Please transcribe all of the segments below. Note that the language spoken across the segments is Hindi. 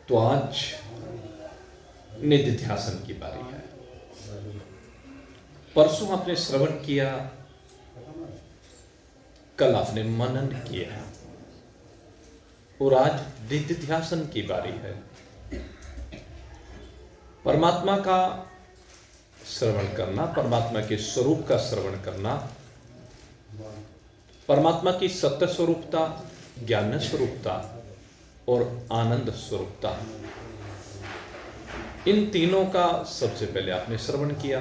तो आज निधिध्यासन की बारी है। परसों आपने श्रवण किया, कल आपने मनन किया और आज निधिध्यासन की बारी है। परमात्मा का श्रवण करना, परमात्मा के स्वरूप का श्रवण करना, परमात्मा की सत्य स्वरूपता, ज्ञान स्वरूपता और आनंद स्वरूपता, इन तीनों का सबसे पहले आपने श्रवण किया।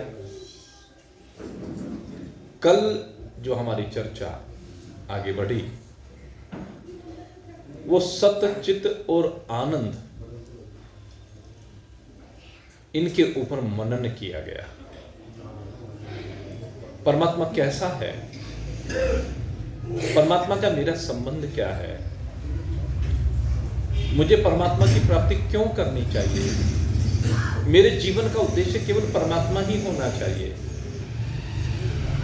कल जो हमारी चर्चा आगे बढ़ी वो सत्य, चित्त और आनंद, इनके ऊपर मनन किया गया। परमात्मा कैसा है, परमात्मा का मेरा संबंध क्या है, मुझे परमात्मा की प्राप्ति क्यों करनी चाहिए, मेरे जीवन का उद्देश्य केवल परमात्मा ही होना चाहिए,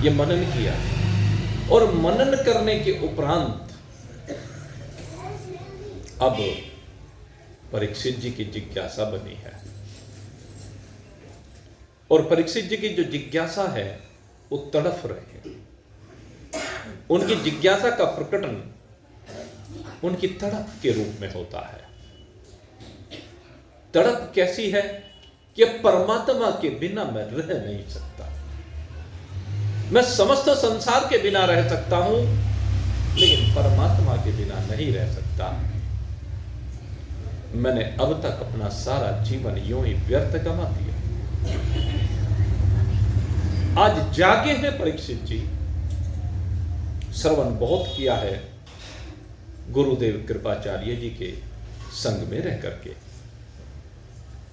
यह मनन किया। और मनन करने के उपरांत अब परीक्षित जी की जिज्ञासा बनी है। और परीक्षित जी की जो जिज्ञासा है वो तड़फ रहे हैं। उनकी जिज्ञासा का प्रकटन उनकी तड़प के रूप में होता है। तड़प कैसी है कि परमात्मा के बिना मैं रह नहीं सकता, मैं समस्त संसार के बिना रह सकता हूं लेकिन परमात्मा के बिना नहीं रह सकता। मैंने अब तक अपना सारा जीवन यूं ही व्यर्थ गंवा दिया। आज जागे हैं परीक्षित जी, श्रवण बहुत किया है गुरुदेव कृपाचार्य जी के संग में रह करके,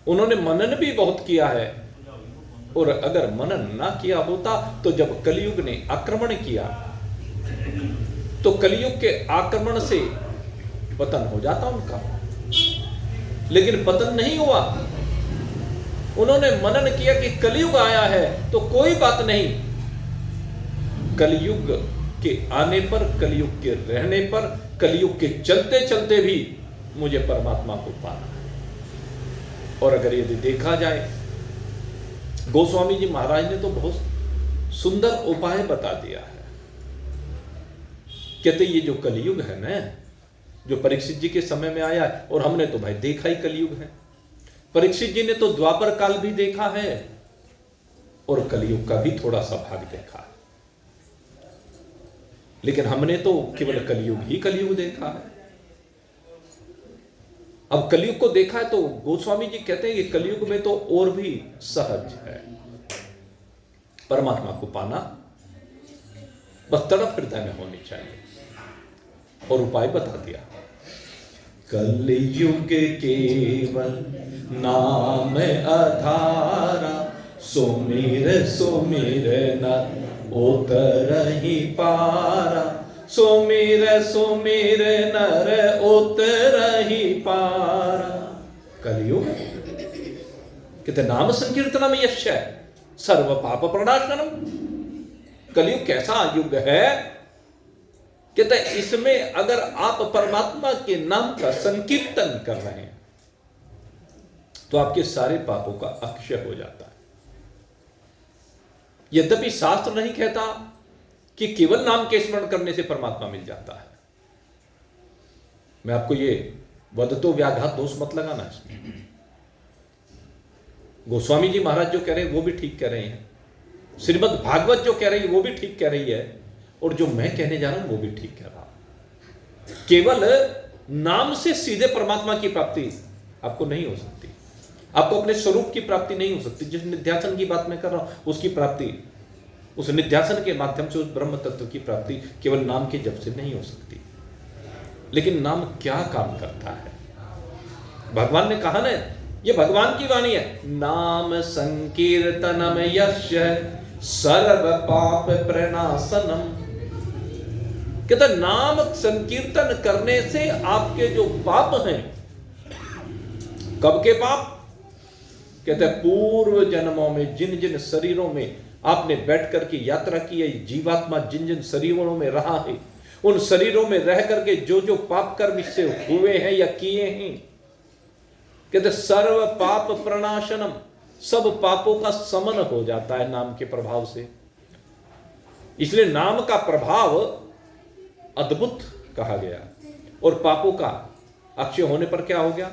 उन्होंने मनन भी बहुत किया है। और अगर मनन ना किया होता तो जब कलयुग ने आक्रमण किया तो कलयुग के आक्रमण से पतन हो जाता उनका, लेकिन पतन नहीं हुआ। उन्होंने मनन किया कि कलयुग आया है तो कोई बात नहीं, कलयुग के आने पर, कलयुग के रहने पर, कलयुग के चलते चलते भी मुझे परमात्मा को पाना है। और अगर यदि देखा जाए, गोस्वामी जी महाराज ने तो बहुत सुंदर उपाय बता दिया है। कहते ये जो कलयुग है ना, जो परीक्षित जी के समय में आया है, और हमने तो भाई देखा ही कलयुग है। परीक्षित जी ने तो द्वापर काल भी देखा है और कलयुग का भी थोड़ा सा भाग देखा है, लेकिन हमने तो केवल कलयुग ही कलयुग देखा है। अब कलयुग को देखा है तो गोस्वामी जी कहते हैं कि कलयुग में तो और भी सहज है परमात्मा को पाना, बस तड़प हृदय में होनी चाहिए। और उपाय बता दिया, कलयुग केवल नाम आधारा, सुमिर सुमिर नर उतरहि पारा, सुमिर सुमिर नर उतरहि पारा। कलयुग कहते नाम संकीर्तनम यश सर्व पाप प्रणाशनम। कलयुग कैसा युग है, कहते इसमें अगर आप परमात्मा के नाम का संकीर्तन कर रहे हैं तो आपके सारे पापों का अक्षय हो जाता है। यद्यपि शास्त्र नहीं कहता कि केवल नाम के स्मरण करने से परमात्मा मिल जाता है। मैं आपको ये वदतो व्याघात दोष मत लगाना इसमें। गोस्वामी जी महाराज जो कह रहे हैं वो भी ठीक कह रहे हैं, श्रीमद् भागवत जो कह रही है वो भी ठीक कह रही है, और जो मैं कहने जा रहा हूं वो भी ठीक कह रहा हूं। केवल नाम से सीधे परमात्मा की प्राप्ति आपको नहीं हो सकती, आपको अपने स्वरूप की प्राप्ति नहीं हो सकती। जिस निध्यासन की बात मैं कर रहा हूं उसकी प्राप्ति, उस निध्यासन के माध्यम से उस ब्रह्म तत्व की प्राप्ति केवल नाम के जप से नहीं हो सकती। लेकिन नाम क्या काम करता है, भगवान ने कहा ना, ये भगवान की वाणी है, नाम संकीर्तनम यस्य सर्व पाप प्रणाशनम। कहता नाम संकीर्तन करने से आपके जो पाप हैं, कब के पाप, कहते पूर्व जन्मों में जिन जिन शरीरों में आपने बैठ करके यात्रा की है, जीवात्मा जिन जिन शरीरों में रहा है, उन शरीरों में रह करके जो जो पाप कर्म इससे हुए हैं या किए हैं, कहते सर्व पाप प्रणाशनम, सब पापों का समन हो जाता है नाम के प्रभाव से। इसलिए नाम का प्रभाव अद्भुत कहा गया। और पापों का अक्षय होने पर क्या हो गया?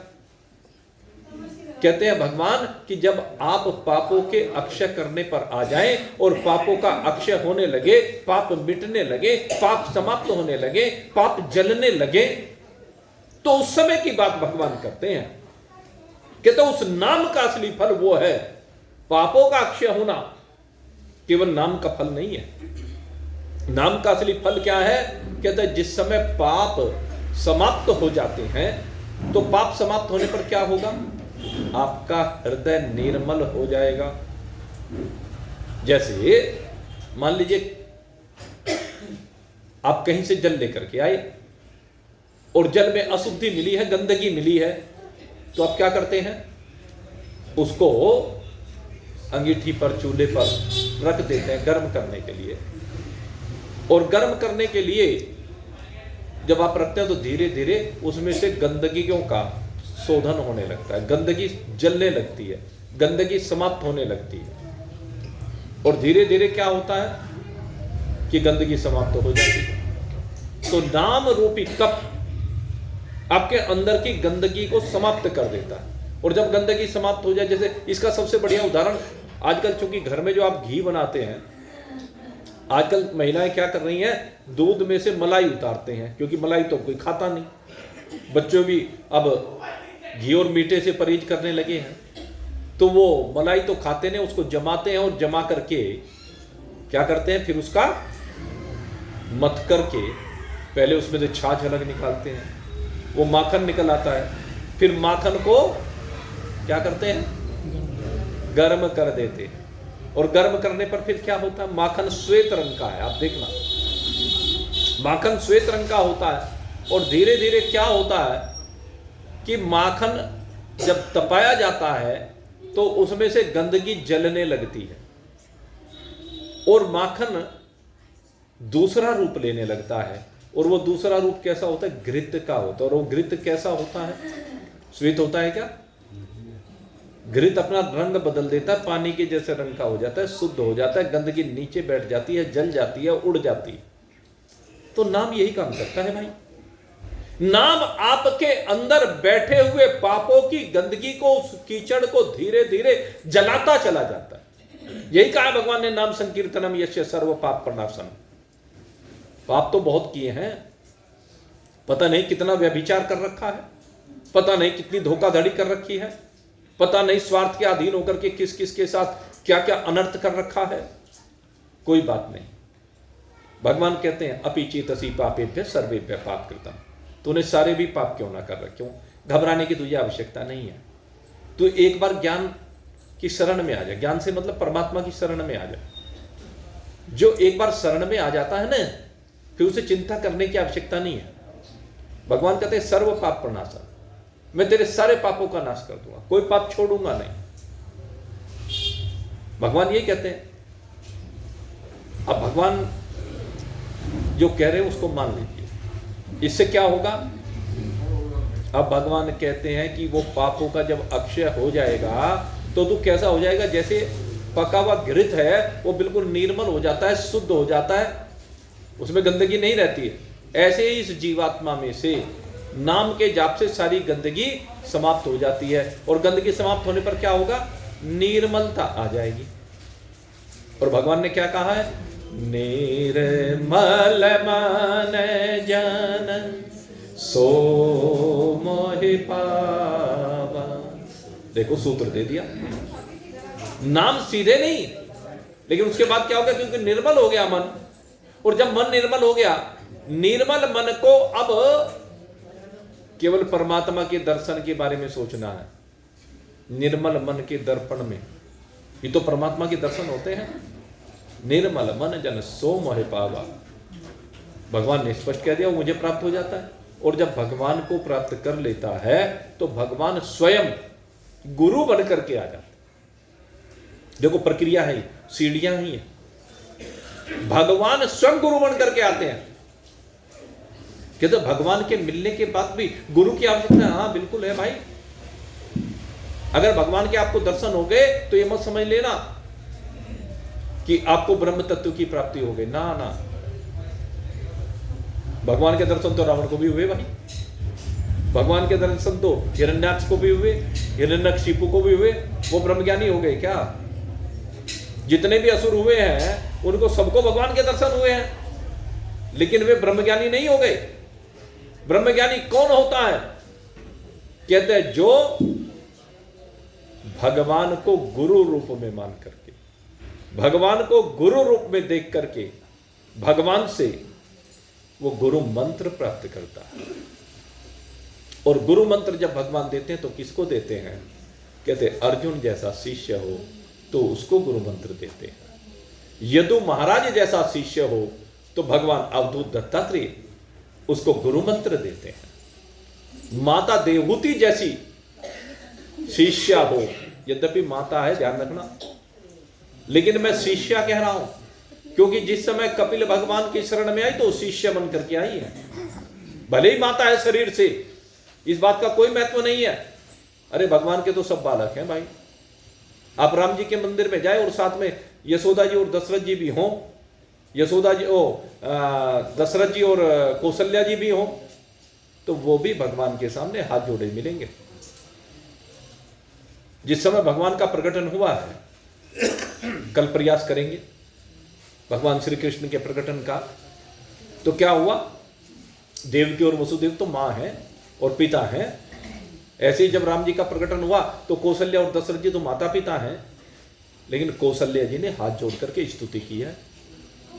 कहते हैं भगवान कि जब आप पापों के अक्षय करने पर आ जाएं और पापों का अक्षय होने लगे, पाप मिटने लगे, पाप समाप्त होने लगे, पाप जलने लगे, तो उस समय की बात भगवान करते हैं। कहते उस नाम का असली फल वो है। पापों का अक्षय होना केवल नाम का फल नहीं है। नाम का असली फल क्या है? कहते हैं जिस समय पाप समाप्त हो जाते हैं, तो पाप समाप्त होने पर क्या होगा? आपका हृदय निर्मल हो जाएगा। जैसे मान लीजिए आप कहीं से जल लेकर के आए और जल में अशुद्धि मिली है, गंदगी मिली है, तो आप क्या करते हैं? उसको अंगीठी पर, चूल्हे पर रख देते हैं गर्म करने के लिए। और गर्म करने के लिए जब आप रखते हैं तो धीरे धीरे उसमें से गंदगियों का शोधन होने लगता है, गंदगी जलने लगती है, गंदगी समाप्त होने लगती है। और धीरे धीरे क्या होता है कि गंदगी समाप्त हो जाती है। तो नाम रूपी कप आपके अंदर की गंदगी को समाप्त कर देता है। और जब गंदगी समाप्त हो जाए, जैसे इसका सबसे बढ़िया उदाहरण आजकल, चूंकि घर में जो आप घी बनाते हैं, आजकल महिलाएं क्या कर रही हैं? दूध में से मलाई उतारते हैं, क्योंकि मलाई तो कोई खाता नहीं। बच्चों भी अब घी और मीठे से परहेज करने लगे हैं, तो वो मलाई तो खाते नहीं, उसको जमाते हैं और जमा करके क्या करते हैं? फिर उसका मथ करके पहले उसमें से छाछ अलग निकालते हैं, वो माखन निकल आता है। फिर माखन को क्या करते हैं? गर्म कर देते हैं। और गर्म करने पर फिर क्या होता है? माखन श्वेत रंग का है, आप देखना, माखन श्वेत रंग का होता है। और धीरे धीरे क्या होता है कि माखन जब तपाया जाता है तो उसमें से गंदगी जलने लगती है और माखन दूसरा रूप लेने लगता है। और वो दूसरा रूप कैसा होता है? घृत का होता है। और वो घृत कैसा होता है? श्वेत होता है क्या? घृत अपना रंग बदल देता है, पानी के जैसे रंग का हो जाता है, शुद्ध हो जाता है, गंदगी नीचे बैठ जाती है, जल जाती है, उड़ जाती है। तो नाम यही काम करता है भाई। नाम आपके अंदर बैठे हुए पापों की गंदगी को, उस कीचड़ को धीरे धीरे जलाता चला जाता है। यही कहा भगवान ने, नाम संकीर्तनम यस्य सर्व पाप प्रणाशनम। पाप तो बहुत किए हैं, पता नहीं कितना व्यभिचार कर रखा है, पता नहीं कितनी धोखाधड़ी कर रखी है, पता नहीं स्वार्थ के अधीन होकर के किस किस के साथ क्या क्या अनर्थ कर रखा है। कोई बात नहीं, भगवान कहते हैं अपि चेतसि पापेभ्यः सर्वेभ्यः पाप कृतम्। तूने सारे भी पाप क्यों ना कर रखे हो, घबराने की तुझे आवश्यकता नहीं है। तू एक बार ज्ञान की शरण में आ जा। ज्ञान से मतलब परमात्मा की शरण में आ जा। जो एक बार शरण में आ जाता है ना, फिर उसे चिंता करने की आवश्यकता नहीं है। भगवान कहते हैं सर्व पाप प्रणाशनम, मैं तेरे सारे पापों का नाश कर दूंगा, कोई पाप छोड़ूंगा नहीं। भगवान ये कहते हैं। अब भगवान जो कह रहे हैं उसको मान लीजिए। इससे क्या होगा? अब भगवान कहते हैं कि वो पापों का जब अक्षय हो जाएगा तो तू कैसा हो जाएगा? जैसे पका हुआ घृत है, वो बिल्कुल निर्मल हो जाता है, शुद्ध हो जाता है, उसमें गंदगी नहीं रहती है। ऐसे ही इस जीवात्मा में से नाम के जाप से सारी गंदगी समाप्त हो जाती है। और गंदगी समाप्त होने पर क्या होगा? निर्मलता आ जाएगी। और भगवान ने क्या कहा है? निर्मल मन जन सो मोहि पावा। देखो सूत्र दे दिया। नाम सीधे नहीं, लेकिन उसके बाद क्या होगा? क्योंकि निर्मल हो गया मन, और जब मन निर्मल हो गया, निर्मल मन को अब केवल परमात्मा के दर्शन के बारे में सोचना है। निर्मल मन के दर्पण में ये तो परमात्मा के दर्शन होते हैं। निर्मल मन जन सो मोहि पावा। भगवान ने स्पष्ट कह दिया, वो मुझे प्राप्त हो जाता है। और जब भगवान को प्राप्त कर लेता है तो भगवान स्वयं गुरु बन करके आ जाता है। देखो प्रक्रिया है, सीढ़ियां ही है। भगवान स्वयं गुरु बन करके आते हैं। कहते भगवान के मिलने के बाद भी गुरु की आवश्यकता है। हाँ बिल्कुल है भाई। अगर भगवान के आपको दर्शन हो गए तो ये मत समझ लेना कि आपको ब्रह्म तत्व की प्राप्ति हो गई, ना ना। भगवान के दर्शन तो रावण को भी हुए भाई, भगवान के दर्शन तो हिरण्याक्ष को भी हुए, हिरण्यकशिपु को भी हुए। वो ब्रह्मज्ञानी हो गए क्या? जितने भी असुर हुए हैं उनको सबको भगवान के दर्शन हुए हैं, लेकिन वे ब्रह्मज्ञानी नहीं हो गए। ब्रह्मज्ञानी कौन होता है? कहते हैं जो भगवान को गुरु रूप में मान करके, भगवान को गुरु रूप में देख करके भगवान से वो गुरु मंत्र प्राप्त करता है। और गुरु मंत्र जब भगवान देते हैं तो किसको देते हैं? कहते अर्जुन जैसा शिष्य हो तो उसको गुरु मंत्र देते हैं। यदु महाराज जैसा शिष्य हो तो भगवान अवधूत दत्तात्रेय उसको गुरु मंत्र देते हैं। माता देवहूति जैसी शिष्या हो, यद्यपि माता है ध्यान रखना, लेकिन मैं शिष्या कह रहा हूं क्योंकि जिस समय कपिल भगवान की शरण में आई तो शिष्य बन करके आई है। भले ही माता है शरीर से, इस बात का कोई महत्व नहीं है। अरे भगवान के तो सब बालक हैं भाई। आप राम जी के मंदिर में जाए और साथ में यशोदा जी और दशरथ जी भी हों, यशोदा जी दशरथ जी और कौशल्या जी भी हों, तो वो भी भगवान के सामने हाथ जोड़े मिलेंगे। जिस समय भगवान का प्रकटन हुआ है, कल प्रयास करेंगे भगवान श्री कृष्ण के प्रकटन का। तो क्या हुआ? देवकी और वसुदेव तो मां है और पिता है। ऐसे ही जब राम जी का प्रकटन हुआ तो कौशल्या और दशरथ जी तो माता पिता हैं, लेकिन कौशल्या जी ने हाथ जोड़ करके स्तुति की है।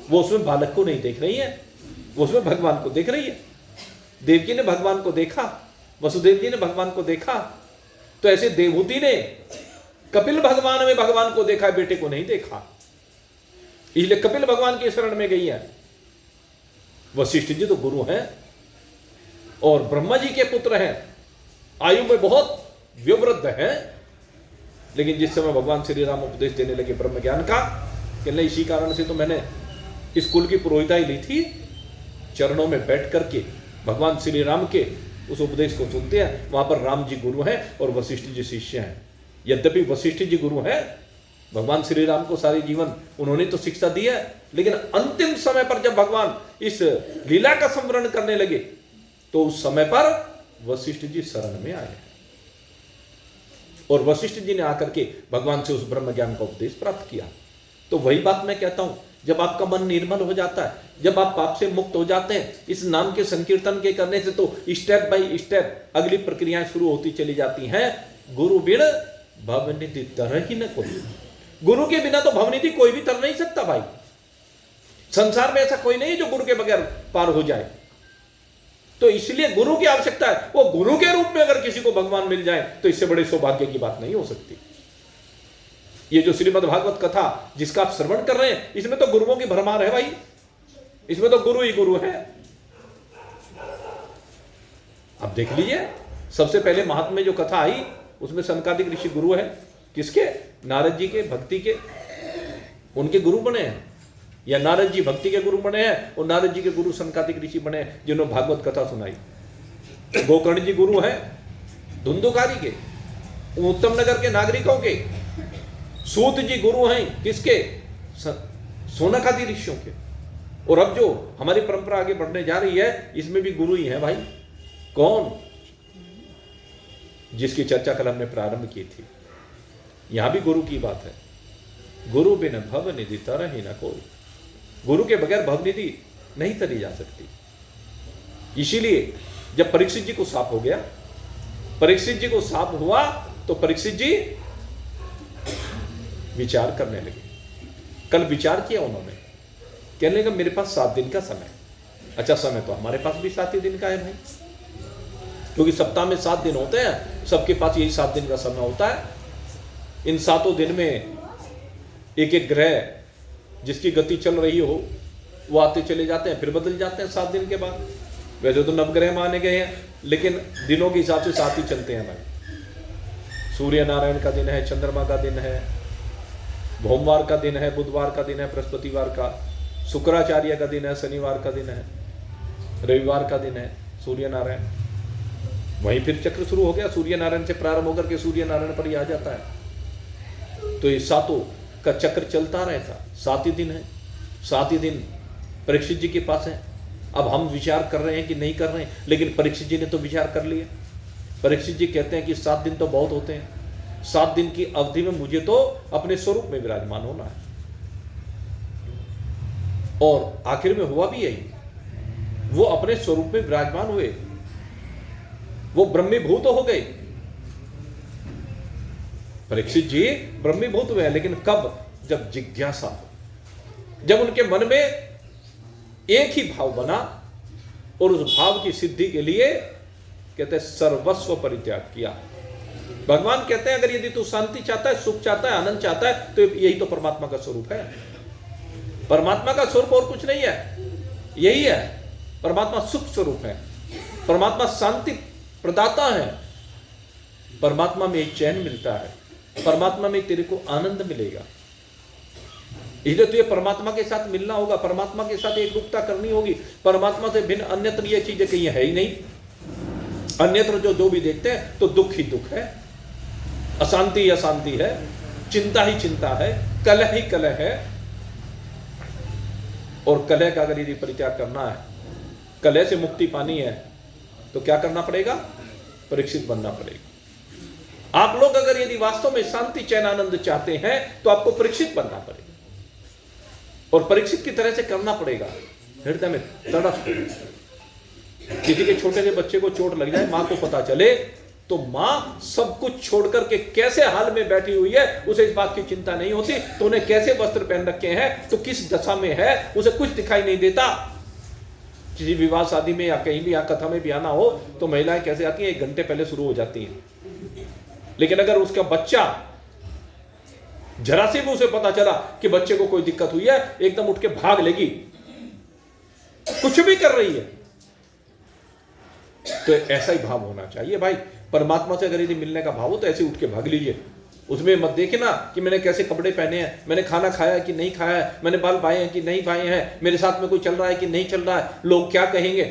वो उसमें बालक को नहीं देख रही है, वो उसमें भगवान को देख रही है। देवकी ने भगवान को देखा, वसुदेव जी ने भगवान को देखा, तो ऐसे देवहूति ने कपिल भगवान में भगवान को देखा, बेटे को नहीं देखा, इसलिए कपिल भगवान की शरण में गई है। वशिष्ठ जी तो गुरु हैं और ब्रह्मा जी के पुत्र हैं, आयु में बहुत व्यवृद्ध हैं, लेकिन जिस समय भगवान श्री राम उपदेश देने लगे ब्रह्म ज्ञान का, कहने इसी कारण से तो मैंने इस कुल की पुरोहिताई ली थी। चरणों में बैठ करके भगवान श्री राम के उस उपदेश को सुनते हैं। वहां पर राम जी गुरु हैं और वशिष्ठ जी शिष्य हैं। यद्यपि वशिष्ठ जी गुरु हैं, भगवान श्री राम को सारे जीवन उन्होंने तो शिक्षा दी है, लेकिन अंतिम समय पर जब भगवान इस लीला का संवरण करने लगे तो उस समय पर वशिष्ठ जी शरण में आए और वशिष्ठ जी ने आकर के भगवान से उस ब्रह्म ज्ञान का उपदेश प्राप्त किया। तो वही बात मैं कहता हूं, जब आपका मन निर्मल हो जाता है, जब आप पाप से मुक्त हो जाते हैं, इस नाम के संकीर्तन के करने से तो स्टेप बाय स्टेप अगली प्रक्रियाएं शुरू होती चली जाती हैं। गुरु बिन भवनिधि तरह ही न कोई, गुरु के बिना तो भवनिधि कोई भी तर नहीं सकता भाई। संसार में ऐसा कोई नहीं जो गुरु के बगैर पार हो जाए। तो इसलिए गुरु की आवश्यकता है। वो गुरु के रूप में अगर किसी को भगवान मिल जाए तो इससे बड़े सौभाग्य की बात नहीं हो सकती। ये जो श्रीमद् भागवत कथा जिसका आप श्रवण कर रहे हैं, इसमें तो गुरुओं की भरमार है भाई, इसमें तो गुरु ही गुरु है। आप देख लीजिए, सबसे पहले महात्मा में जो कथा आई उसमें सनकादिक ऋषि गुरु है। किसके? नारद जी के, भक्ति के, उनके गुरु बने हैं। या नारद जी भक्ति के गुरु बने हैं और नारद जी के गुरु सनकादिक ऋषि बने हैं जिन्होंने भागवत कथा सुनाई। गोकर्ण जी गुरु हैं धुंधुकारी के, उत्तम नगर के नागरिकों के। सूत जी गुरु हैं किसके? सोनक आदि ऋषियों के। और अब जो हमारी परंपरा आगे बढ़ने जा रही है इसमें भी गुरु ही है भाई। कौन? जिसकी चर्चा कल हमने प्रारंभ की थी, यहां भी गुरु की बात है। गुरु बिन भवनिधि तरहि न कोई, गुरु के बगैर भवनिधि नहीं तरी जा सकती। इसीलिए जब परीक्षित जी को साप हो गया, परीक्षित जी को साप हुआ तो परीक्षित जी विचार करने लगे। कल विचार किया उन्होंने, कहने लगा मेरे पास 7 दिन का समय। अच्छा, समय तो हमारे पास भी 7 ही दिन का है भाई, क्योंकि सप्ताह में 7 दिन होते हैं, सबके पास यही 7 दिन का समय होता है। इन 7 दिन में एक एक ग्रह जिसकी गति चल रही हो वो आते चले जाते हैं, फिर बदल जाते हैं 7 दिन के बाद। वैसे तो नवग्रह माने गए हैं, लेकिन दिनों के हिसाब से 7 ही चलते हैं भाई। सूर्य नारायण का दिन है, चंद्रमा का दिन है, भोमवार का दिन है, बुधवार का दिन है, बृहस्पतिवार का, शुक्राचार्य का दिन है, शनिवार का दिन है, रविवार का दिन है सूर्य नारायण, वहीं फिर चक्र शुरू हो गया, सूर्य नारायण से प्रारंभ होकर के सूर्य नारायण पर ही आ जाता है। तो ये सातों का चक्र चलता रहता, 7 ही दिन है, 7 ही दिन परीक्षित जी के पास है। अब हम विचार कर रहे हैं कि नहीं कर रहे हैं, लेकिन परीक्षित जी ने तो विचार कर लिया। परीक्षित जी कहते हैं कि 7 दिन तो बहुत होते हैं, 7 दिन की अवधि में मुझे तो अपने स्वरूप में विराजमान होना है। और आखिर में हुआ भी यही, वो अपने स्वरूप में विराजमान हुए, वो ब्रह्मीभूत हो गए। परीक्षित जी ब्रह्मीभूत हुए, लेकिन कब? जब जिज्ञासा हो, जब उनके मन में एक ही भाव बना, और उस भाव की सिद्धि के लिए कहते हैं सर्वस्व परित्याग किया। भगवान कहते हैं अगर यदि तू शांति चाहता है, सुख चाहता है, आनंद चाहता है, तो यही तो परमात्मा का स्वरूप है। परमात्मा का स्वरूप और कुछ नहीं है, यही है। परमात्मा सुख स्वरूप है, परमात्मा शांति प्रदाता है, परमात्मा में एक चैन मिलता है, परमात्मा में तेरे को आनंद मिलेगा। इसलिए तुझे परमात्मा के साथ मिलना होगा, परमात्मा के साथ एक रूपता करनी होगी। परमात्मा से भिन्न अन्यत्र ये चीजें कहीं है ही नहीं। अन्यत्र जो भी देखते हैं तो दुख ही दुख है, अशांति ही अशांति है, चिंता ही चिंता है, कलह ही कलह है। और कलह का अगर यदि परित्याग करना है, कलह से मुक्ति पानी है, तो क्या करना पड़ेगा? परीक्षित बनना पड़ेगा। आप लोग अगर यदि वास्तव में शांति चैन आनंद चाहते हैं तो आपको परीक्षित बनना पड़ेगा, और परीक्षित की तरह से करना पड़ेगा। हृदय में तड़प, किसी के छोटे से बच्चे को चोट लग जाए, मां को पता चले, तो मां सब कुछ छोड़ करके कैसे हाल में बैठी हुई है, उसे इस बात की चिंता नहीं होती तो उन्हें कैसे वस्त्र पहन रखे हैं, तो किस दशा में है, उसे कुछ दिखाई नहीं देता। किसी विवाह शादी में या कहीं भी यहाँ कथा में भी आना हो तो महिलाएं कैसे आती हैं, 1 घंटे पहले शुरू हो जाती हैं। लेकिन अगर उसका बच्चा जरा से भी उसे पता चला कि बच्चे को कोई दिक्कत हुई है, एकदम उठ के भाग लेगी, कुछ भी कर रही है। तो ऐसा ही भाव होना चाहिए भाई। परमात्मा से अगर यदि मिलने का भाव हो तो ऐसे उठ के भाग लीजिए। उसमें मत देखे ना कि मैंने कैसे कपड़े पहने हैं, मैंने खाना खाया है कि नहीं खाया है, मैंने बाल बाए हैं कि नहीं बाए हैं, मेरे साथ में कोई चल रहा है कि नहीं चल रहा है, लोग क्या कहेंगे।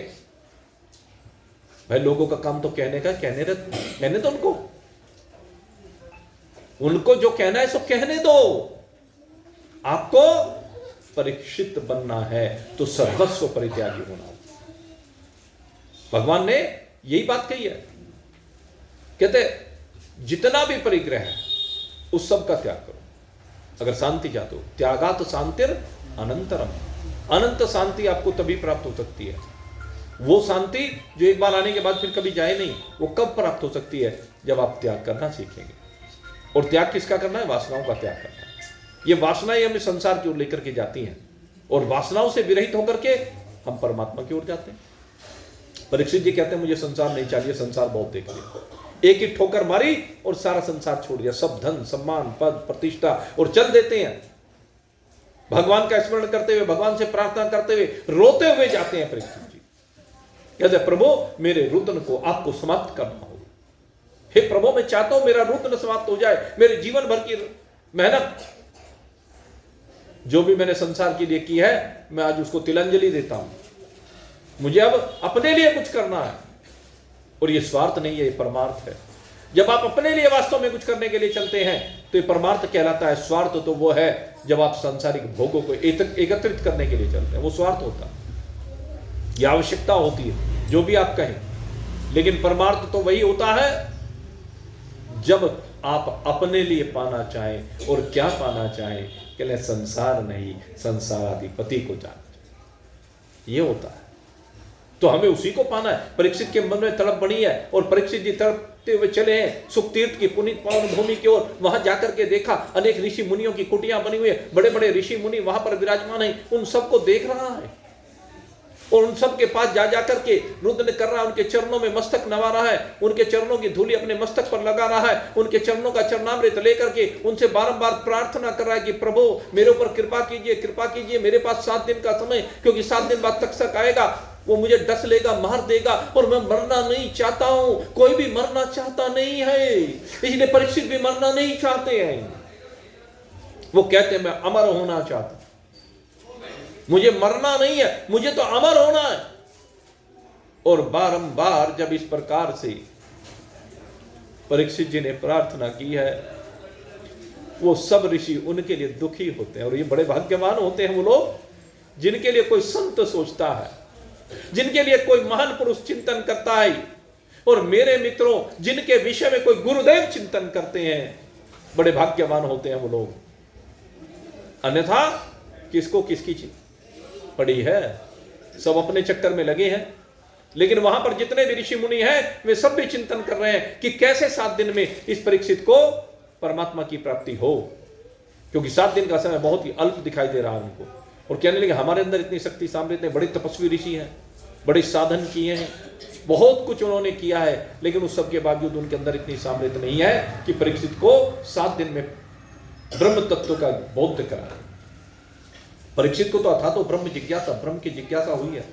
भाई लोगों का काम तो कहने का, कहने तो उनको जो कहना है सो कहने दो। आपको परीक्षित बनना है तो सर्वस्व परित्यागी होना। भगवान ने यही बात कही है, कहते जितना भी परिग्रह है उस सब का त्याग करो अगर शांति चाहते हो। त्यागात शांतिर अनंतरम, अनंत शांति आपको तभी प्राप्त हो सकती है। वो शांति जो एक बार आने के बाद फिर कभी जाए नहीं, वो कब प्राप्त हो सकती है? जब आप त्याग करना सीखेंगे। और त्याग किसका करना है? वासनाओं का त्याग करना है। ये वासनाएं हमें संसार की ओर लेकर के जाती हैं, और वासनाओं से विरहित होकर के हम परमात्मा की ओर जाते हैं। परीक्षित जी कहते हैं मुझे संसार नहीं चाहिए, संसार बहुत देख लिया, एक ही ठोकर मारी और सारा संसार छोड़ दिया, सब धन सम्मान पद प्रतिष्ठा, और चल देते हैं। भगवान का स्मरण करते हुए, भगवान से प्रार्थना करते हुए, रोते हुए जाते हैं परीक्षित जी। कहते प्रभु मेरे रुदन को आपको समाप्त करना होगा। हे प्रभु मैं चाहता हूं मेरा रुदन समाप्त हो जाए, मेरे जीवन भर की मेहनत जो भी मैंने संसार के लिए की है, मैं आज उसको तिलांजलि देता हूं। मुझे अब अपने लिए कुछ करना है, और ये स्वार्थ नहीं है, ये परमार्थ है। जब आप अपने लिए वास्तव में कुछ करने के लिए चलते हैं तो ये परमार्थ कहलाता है। स्वार्थ तो वो है जब आप सांसारिक भोगों को एकत्रित करने के लिए चलते हैं, वो स्वार्थ होता है। ये आवश्यकता होती है जो भी आप कहें, लेकिन परमार्थ तो वही होता है जब आप अपने लिए पाना चाहें। और क्या पाना चाहें? कहले संसार नहीं, संसाराधिपति को जाना चाहिए, ये होता है। तो हमें उसी को पाना है। परीक्षित के मन में तड़प बनी है, और परीक्षित जी तड़पते हुए चले हैं सुख तीर्थ की पुनीत पावन भूमि की ओर। वहां जाकर के देखा अनेक ऋषि मुनियों की कुटियां बनी हुई है, बड़े बड़े ऋषि मुनि वहां पर विराजमान है। उन सबको देख रहा है, और उन सब के पास जा जाकर के रुद्र कर रहा है, उनके चरणों में मस्तक नवा रहा है, उनके चरणों की धूलि अपने मस्तक पर लगा रहा है, उनके चरणों का चरणामृत लेकर के उनसे बारंबार प्रार्थना कर रहा है कि प्रभु मेरे ऊपर कृपा कीजिए, कृपा कीजिए। मेरे पास 7 दिन का समय, क्योंकि 7 दिन बाद तक्षक आएगा, वो मुझे डस लेगा, मार देगा, और मैं मरना नहीं चाहता हूं। कोई भी मरना चाहता नहीं है, इसलिए परीक्षित भी मरना नहीं चाहते हैं। वो कहते हैं मैं अमर होना चाहता हूं, मुझे मरना नहीं है, मुझे तो अमर होना है। और बारंबार जब इस प्रकार से परीक्षित जी ने प्रार्थना की है, वो सब ऋषि उनके लिए दुखी होते हैं। और ये बड़े भाग्यवान होते हैं वो लोग जिनके लिए कोई संत सोचता है, जिनके लिए कोई महान पुरुष चिंतन करता है, और मेरे मित्रों जिनके विषय में कोई गुरुदेव चिंतन करते हैं, बड़े भाग्यवान होते हैं वो लोग। अन्यथा किसको किसकी पड़ी है, सब अपने चक्कर में लगे हैं। लेकिन वहां पर जितने भी ऋषि मुनि हैं वे सब भी चिंतन कर रहे हैं कि कैसे 7 दिन में इस परीक्षित को परमात्मा की प्राप्ति हो, क्योंकि 7 दिन का समय बहुत ही अल्प दिखाई दे रहा है उनको। और कहने लगे हमारे अंदर इतनी शक्ति सामर्थ्य, बड़े तपस्वी ऋषि हैं, बड़े साधन किए हैं, बहुत कुछ उन्होंने किया है, लेकिन उस सब के बावजूद उनके अंदर इतनी सामर्थ्य नहीं है कि परीक्षित को 7 दिन में ब्रह्म तत्व का बोध कराए। परीक्षित को तो था तो ब्रह्म जिज्ञासा, ब्रह्म की जिज्ञासा हुई है।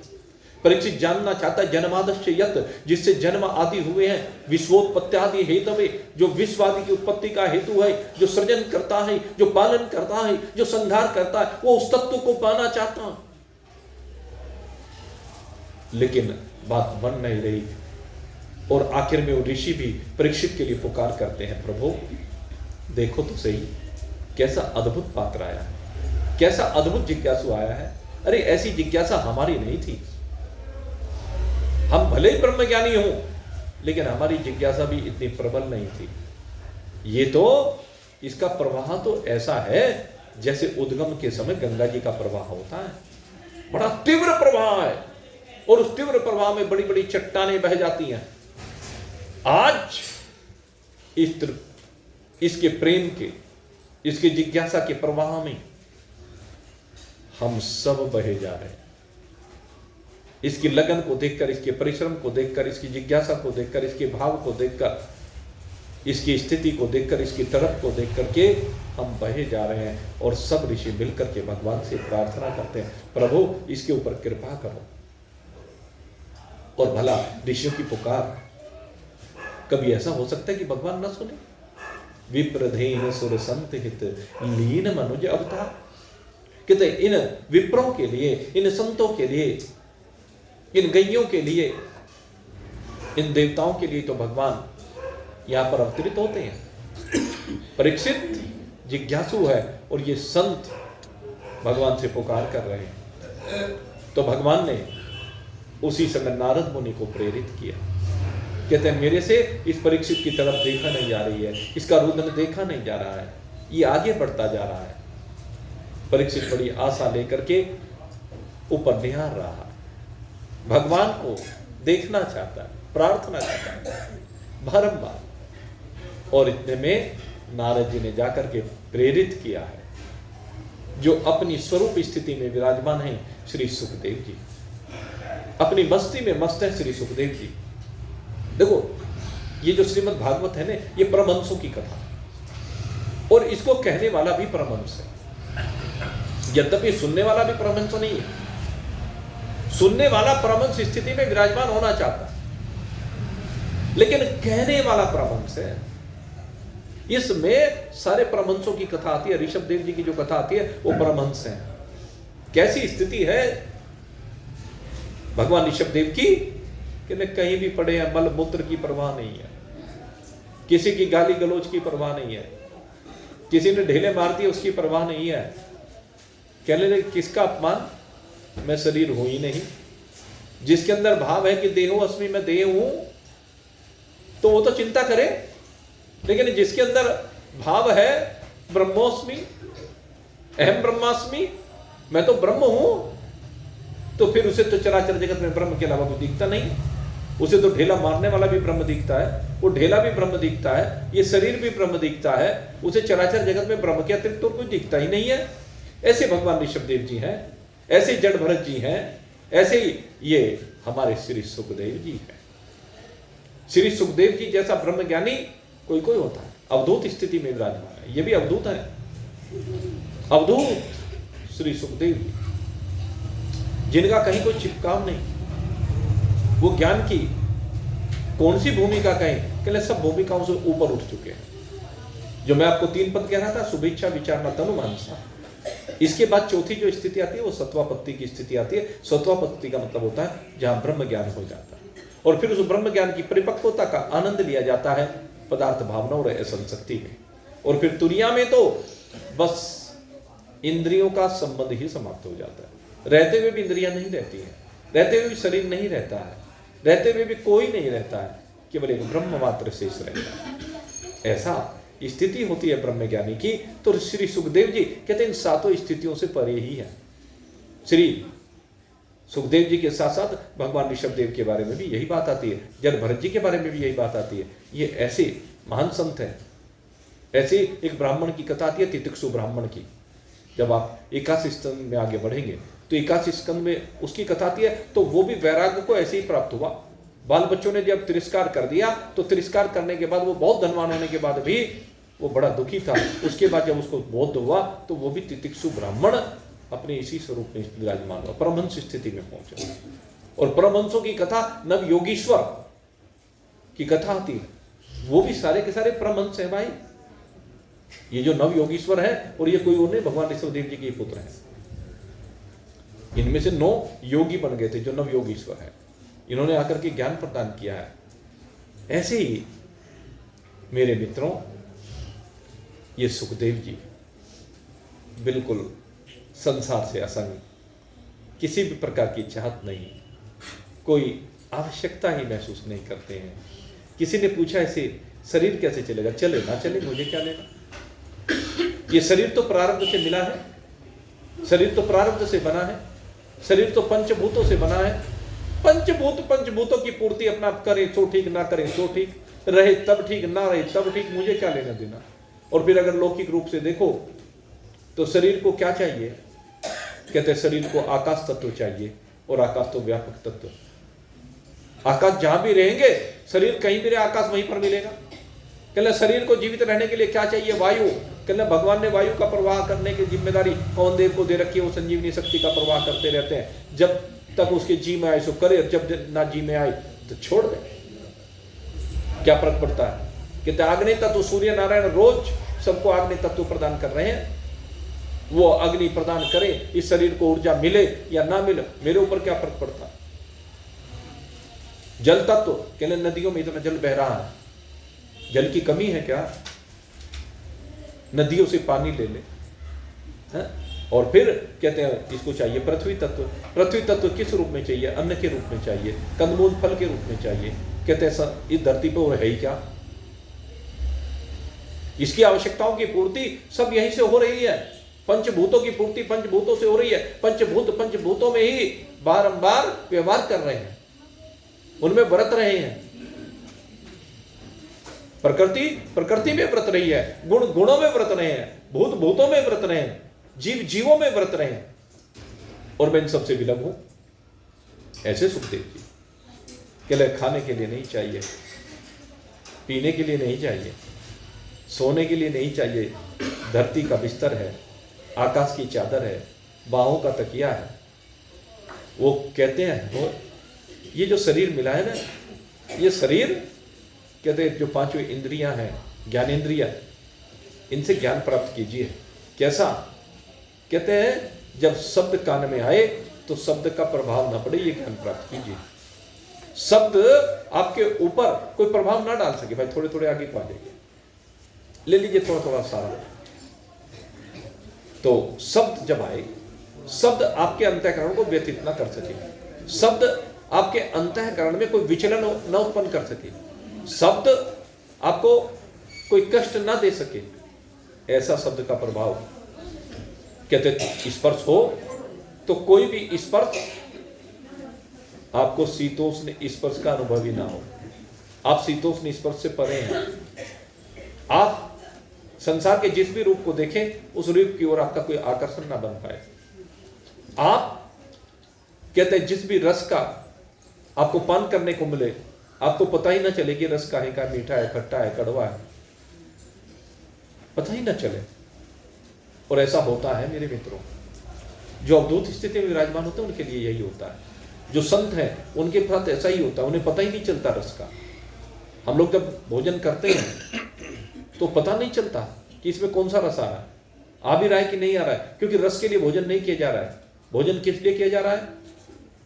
परीक्षित जानना चाहता है जन्मादस्य यत्, जिससे जन्म आदि हुए हैं, विश्वोत्पत्त्यादि हेतवे, जो विश्व आदि की उत्पत्ति का हेतु है, जो सृजन करता है, जो पालन करता है, जो संहार करता है, वो उस तत्व को पाना चाहता है। लेकिन बात बन नहीं रही, और आखिर में वो ऋषि भी परीक्षित के लिए पुकार करते हैं, प्रभु देखो तो सही कैसा अद्भुत पात्र आया है, कैसा अद्भुत जिज्ञासु आया है। अरे ऐसी जिज्ञासा हमारी नहीं थी, हम भले ही ब्रह्मज्ञानी हों, लेकिन हमारी जिज्ञासा भी इतनी प्रबल नहीं थी। ये तो इसका प्रवाह तो ऐसा है जैसे उद्गम के समय गंगा जी का प्रवाह होता है, बड़ा तीव्र प्रवाह है, और उस तीव्र प्रवाह में बड़ी बड़ी चट्टानें बह जाती हैं। आज इसके प्रेम के, इसके जिज्ञासा के प्रवाह में हम सब बहे जा रहे हैं। इसकी लगन को देखकर, इसके परिश्रम को देखकर, इसकी जिज्ञासा को देखकर, इसके भाव को देखकर, इसकी स्थिति को देखकर, इसकी तड़प को देख करके हम बहे जा रहे हैं। और सब ऋषि मिलकर के भगवान से प्रार्थना करते हैं, प्रभु इसके ऊपर कृपा करो। और भला ऋषियों की पुकार कभी ऐसा हो सकता है कि भगवान न सुने? विप्रधेन सुर संत हित लीन मनुज अवतार, कहते इन विप्रों के लिए, इन संतों के लिए, इन गैयों के लिए, इन देवताओं के लिए तो भगवान यहां पर अवतरित होते हैं। परीक्षित जिज्ञासु है और ये संत भगवान से पुकार कर रहे हैं, तो भगवान ने उसी समय नारद मुनि को प्रेरित किया। कहते हैं मेरे से इस परीक्षित की तरफ देखा नहीं जा रही है, इसका रुदन देखा नहीं जा रहा है, ये आगे बढ़ता जा रहा है। परीक्षित बड़ी आशा लेकर के ऊपर निहार रहा है, भगवान को देखना चाहता है, प्रार्थना चाहता है बारंबार। और इतने में नारद जी ने जाकर के प्रेरित किया है, जो अपनी स्वरूप स्थिति में विराजमान है, श्री सुखदेव जी। अपनी मस्ती में मस्त है श्री सुखदेव जी। देखो ये जो श्रीमद् भागवत है ना, ये परमहंसों की कथा, और इसको कहने वाला भी परमहंस है। यद्यपि सुनने वाला भी परमहंस नहीं है, सुनने वाला परमहंस स्थिति में विराजमान होना चाहता है, लेकिन कहने वाला परमहंस है। इसमें सारे परमहंसों की कथा आती है। ऋषभ देव जी की जो कथा आती है वो परमहंस है। कैसी स्थिति है भगवान ऋषभ देव की, कि कहीं भी पड़े हैं, मल मूत्र की परवाह नहीं है, किसी की गाली गलोच की परवाह नहीं है, किसी ने ढेले मार दिए उसकी परवाह नहीं है। कहने लगे किसका अपमान, मैं शरीर हूं ही नहीं। जिसके अंदर भाव है कि देहो अस्मि, मैं देह हूं, तो वो तो चिंता करे, लेकिन जिसके अंदर भाव है ब्रह्मोस्मि, अहम ब्रह्मास्मि, मैं तो ब्रह्म हूं, तो फिर उसे तो चराचर जगत में ब्रह्म के अलावा कुछ दिखता नहीं। उसे तो ढेला मारने वाला भी ब्रह्म दिखता है, वो ढेला भी ब्रह्म दिखता है, ये शरीर भी ब्रह्म दिखता है, उसे चराचर जगत में ब्रह्म के अतिरिक्त तो कुछ दिखता ही नहीं है। ऐसे भगवान ऋषभ देव जी हैं, ऐसे जड़ भरत जी हैं, ऐसे ही ये हमारे श्री सुखदेव जी हैं। श्री सुखदेव जी जैसा ब्रह्मज्ञानी कोई कोई होता है, अवधूत स्थिति में विराजमान है, ये भी अवधूत है, अवधूत श्री सुखदेव जी, जिनका कहीं कोई चिपकाव नहीं। वो ज्ञान की कौन सी भूमिका कहें, कहले सब भूमिकाओं से ऊपर उठ चुके हैं। जो मैं आपको 3 पद कह रहा था, शुभेच्छा विचारणा तनु मानसा, इसके बाद चौथी जो स्थिति आती है वो सत्वापत्ति की स्थिति आती है। सत्वापत्ति का मतलब होता है जहां ब्रह्म ज्ञान हो जाता है, और फिर उस ब्रह्म ज्ञान की परिपक्वता का आनंद लिया जाता है। पदार्थ भावना और असल शक्ति में। और फिर तुरिया में तो बस इंद्रियों का संबंध ही समाप्त हो जाता है। रहते हुए भी इंद्रियां नहीं रहती हैं, रहते हुए भी शरीर नहीं रहता है, रहते हुए भी कोई नहीं रहता है, केवल एक ब्रह्म मात्र शेष रहता है। ऐसा स्थिति होती है ब्रह्मज्ञानी की। तो श्री सुखदेव जी कहते हैं इन सातों स्थितियों से परे ही है। श्री सुखदेव जी के साथ साथ भगवान ऋषभदेव के बारे में भी यही बात आती है, जल भरत जी के बारे में भी यही बात आती है। ये ऐसे महान संत हैं। ऐसे एक ब्राह्मण की कथा आती है, तितिक्षु ब्राह्मण की। जब आप 81 स्कंद में आगे बढ़ेंगे तो 81 स्कंद में उसकी कथा आती है। तो वो भी वैराग्य को ऐसे ही प्राप्त हुआ। बाल बच्चों ने जब तिरस्कार कर दिया तो तिरस्कार करने के बाद वो बहुत धनवान होने के बाद भी वो बड़ा दुखी था। उसके बाद जब उसको बोध हुआ तो वो भी तितिक्षु ब्राह्मण अपने इसी स्वरूप में विराजमान हुआ, परमहंस स्थिति में पहुंचा। और परमहंसों की कथा नव योगीश्वर की कथा आती है, वो भी सारे के सारे परमहंस हैं भाई। ये जो नव योगीश्वर है और ये कोई और नहीं, भगवान ऋषभदेव जी के पुत्र हैं। इनमें से 9 योगी बन गए थे जो नव योगीश्वर है। इन्होंने आकर के ज्ञान प्रदान किया है। ऐसे ही मेरे मित्रों, ये सुखदेव जी बिल्कुल संसार से असंग, किसी भी प्रकार की चाहत नहीं, कोई आवश्यकता ही महसूस नहीं करते हैं। किसी ने पूछा ऐसे शरीर कैसे चलेगा? चले ना चले, मुझे क्या लेना। ये शरीर तो प्रारब्ध से मिला है, शरीर तो प्रारब्ध से बना है, शरीर तो पंचभूतों से बना है। पंचभूतों की पूर्ति अपना करे तो ठीक, ना करे तो ठीक, रहे तब ठीक, ना रहे तब ठीक, मुझे क्या लेना देना। और फिर अगर लौकिक रूप से देखो तो शरीर को क्या चाहिए? कहते हैं शरीर को आकाश तत्व चाहिए, और आकाश तो व्यापक तत्व। आकाश जहां भी रहेंगे, शरीर कहीं भी रहे, आकाश वहीं पर मिलेगा। कहना शरीर को जीवित रहने के लिए क्या चाहिए? वायु। कहना भगवान ने वायु का प्रवाह करने की जिम्मेदारी कौन देव को दे रखी है? वो संजीवनी शक्ति का प्रवाह करते रहते हैं। जब तक उसके जी में आए सो करे, जब ना जी में आए तो छोड़ दे, क्या फर्क पड़ता है। कहते अग्नि तत्व सूर्य नारायण रोज सबको अग्नि तत्व प्रदान कर रहे हैं। वो अग्नि प्रदान करे, इस शरीर को ऊर्जा मिले या ना मिले, मेरे ऊपर क्या फर्क पड़ता है। जल तत्व, कहने नदियों में इतना जल बह रहा है, जल की कमी है क्या? नदियों से पानी ले ले है? और फिर कहते हैं इसको चाहिए पृथ्वी तत्व। पृथ्वी तत्व किस रूप में चाहिए? अन्न के रूप में चाहिए, कंदमूल फल के रूप में चाहिए। कहते हैं इस धरती पर वो है ही क्या? इसकी आवश्यकताओं की पूर्ति सब यहीं से हो रही है। पंचभूतों की पूर्ति पंचभूतों से हो रही है। पंचभूतों में ही बारंबार व्यवहार कर रहे हैं, उनमें व्रत रहे हैं। प्रकृति में व्रत रही है, गुणों में व्रत रहे हैं, भूतों में व्रत रहे हैं, जीवों में व्रत रहे हैं। और मैं इन सबसे विलग हूं। ऐसे सुखदेव जी कहले खाने के लिए नहीं चाहिए, पीने के लिए नहीं चाहिए, सोने के लिए नहीं चाहिए। धरती का बिस्तर है, आकाश की चादर है, बाहों का तकिया है। वो कहते हैं वो ये जो शरीर मिला है ना, ये शरीर कहते हैं जो 5 इंद्रियां हैं, ज्ञानेंद्रियां, इनसे ज्ञान प्राप्त कीजिए। कैसा? कहते हैं जब शब्द कान में आए तो शब्द का प्रभाव ना पड़े, ये ज्ञान प्राप्त कीजिए। शब्द आपके ऊपर कोई प्रभाव ना डाल सके। भाई थोड़े थोड़े आगे को आ जाइए, ले लीजिए थोड़ा थोड़ा सारा। तो शब्द जब आए, शब्द आपके अंतःकरण को व्यथित ना कर सके, शब्द आपके अंतःकरण में कोई विचलन न उत्पन्न कर सके, शब्द आपको कोई कष्ट ना दे सके, ऐसा शब्द का प्रभाव। कहते स्पर्श हो तो कोई भी स्पर्श आपको शीतोष्ण स्पर्श का अनुभव ही ना हो। आप शीतोष्ण स्पर्श से परे हैं। आप संसार के जिस भी रूप को देखें, उस रूप की ओर आपका कोई आकर्षण ना बन पाए। आप कहते हैं जिस भी रस का आपको पान करने को मिले, आपको पता ही ना चले कि रस का है, का मीठा है, खट्टा है, कड़वा है, पता ही ना चले। और ऐसा होता है मेरे मित्रों, जो अवधूत स्थिति में विराजमान होते हैं उनके लिए यही होता है। जो संत हैं उनके साथ ऐसा ही होता है, उन्हें पता ही नहीं चलता रस का। हम लोग जब भोजन करते हैं तो पता नहीं चलता कि इसमें कौन सा रस आ रहा है, आ भी रहा है कि नहीं आ रहा है, क्योंकि रस के लिए भोजन नहीं किया जा रहा है। भोजन किस लिए किया जा रहा है?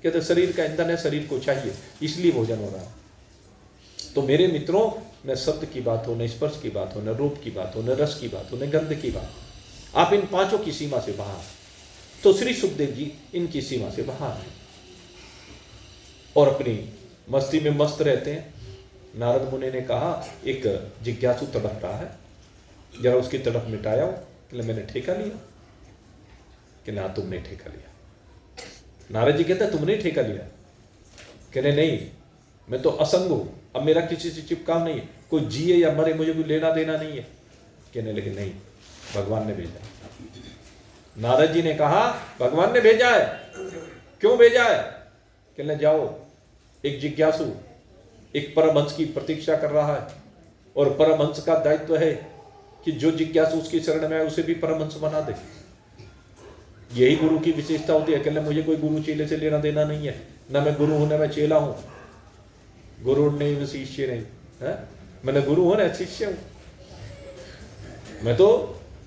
कहते शरीर का ईंधन है, शरीर को चाहिए, इसलिए भोजन हो रहा है। तो मेरे मित्रों, न शब्द की बात हो, न स्पर्श की बात हो, न रूप की बात हो, न रस की बात हो, न गंध की बात हो। आप इन पांचों की सीमा से बाहर। तो श्री सुखदेव जी इनकी सीमा से बाहर हैं और अपनी मस्ती में मस्त रहते हैं। नारद मुनि ने कहा एक जिज्ञासु तड़प रहा है, जरा उसकी तड़प मिटाया हो। कि मैंने ठेका लिया? कि ना, तुमने ठेका लिया। नारद जी कहते तुमने ठेका लिया? कहने नहीं, मैं तो असंग हूं, अब मेरा किसी से चिपकाव नहीं है, कोई जिए या मरे मुझे कोई लेना देना नहीं है। कहने लगे नहीं, भगवान ने भेजा। नारद जी ने कहा भगवान ने भेजा है? क्यों भेजा है? कहने जाओ, एक जिज्ञासु एक परमहंस की प्रतीक्षा कर रहा है और परमहंस का दायित्व है कि जो जिज्ञासु उसकी शरण में आए उसे भी परमहंस बना दे। यही गुरु की विशेषता होती है। कहने मुझे कोई गुरु चेले से लेना देना नहीं है, ना मैं गुरु हूं ना मैं चेला हूं। गुरु नहीं, मैं शिष्य नहीं है। मैंने गुरु हूं ना शिष्य हूं। मैं तो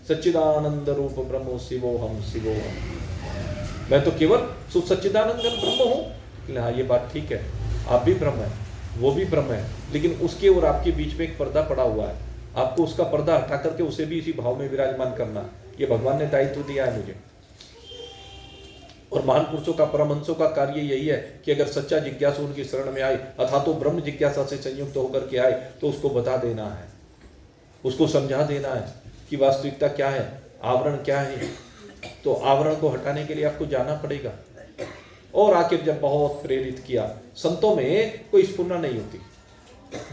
सच्चिदानंद रूप ब्रह्मो शिवो हम शिवो हम। मैं तो केवल सच्चिदानंद ब्रह्म हूं। हाँ, ये बात ठीक है, आप भी ब्रह्म है, वो भी ब्रह्म है, लेकिन उसके और आपके बीच में एक पर्दा पड़ा हुआ है। आपको उसका पर्दा हटा करके उसे भी इसी भाव में विराजमान करना, ये भगवान ने दायित्व दिया है मुझे। और महान पुरुषों का, परमहंसों का कार्य यही है कि अगर सच्चा जिज्ञासु उनकी शरण में आए अथवा तो ब्रह्म जिज्ञासा से संयुक्त होकर के आए तो उसको बता देना है, उसको समझा देना है कि वास्तविकता क्या है, आवरण क्या है। तो आवरण को हटाने के लिए आपको जाना पड़ेगा। और आखिर जब बहुत प्रेरित किया, संतों में कोई स्फुरना नहीं होती।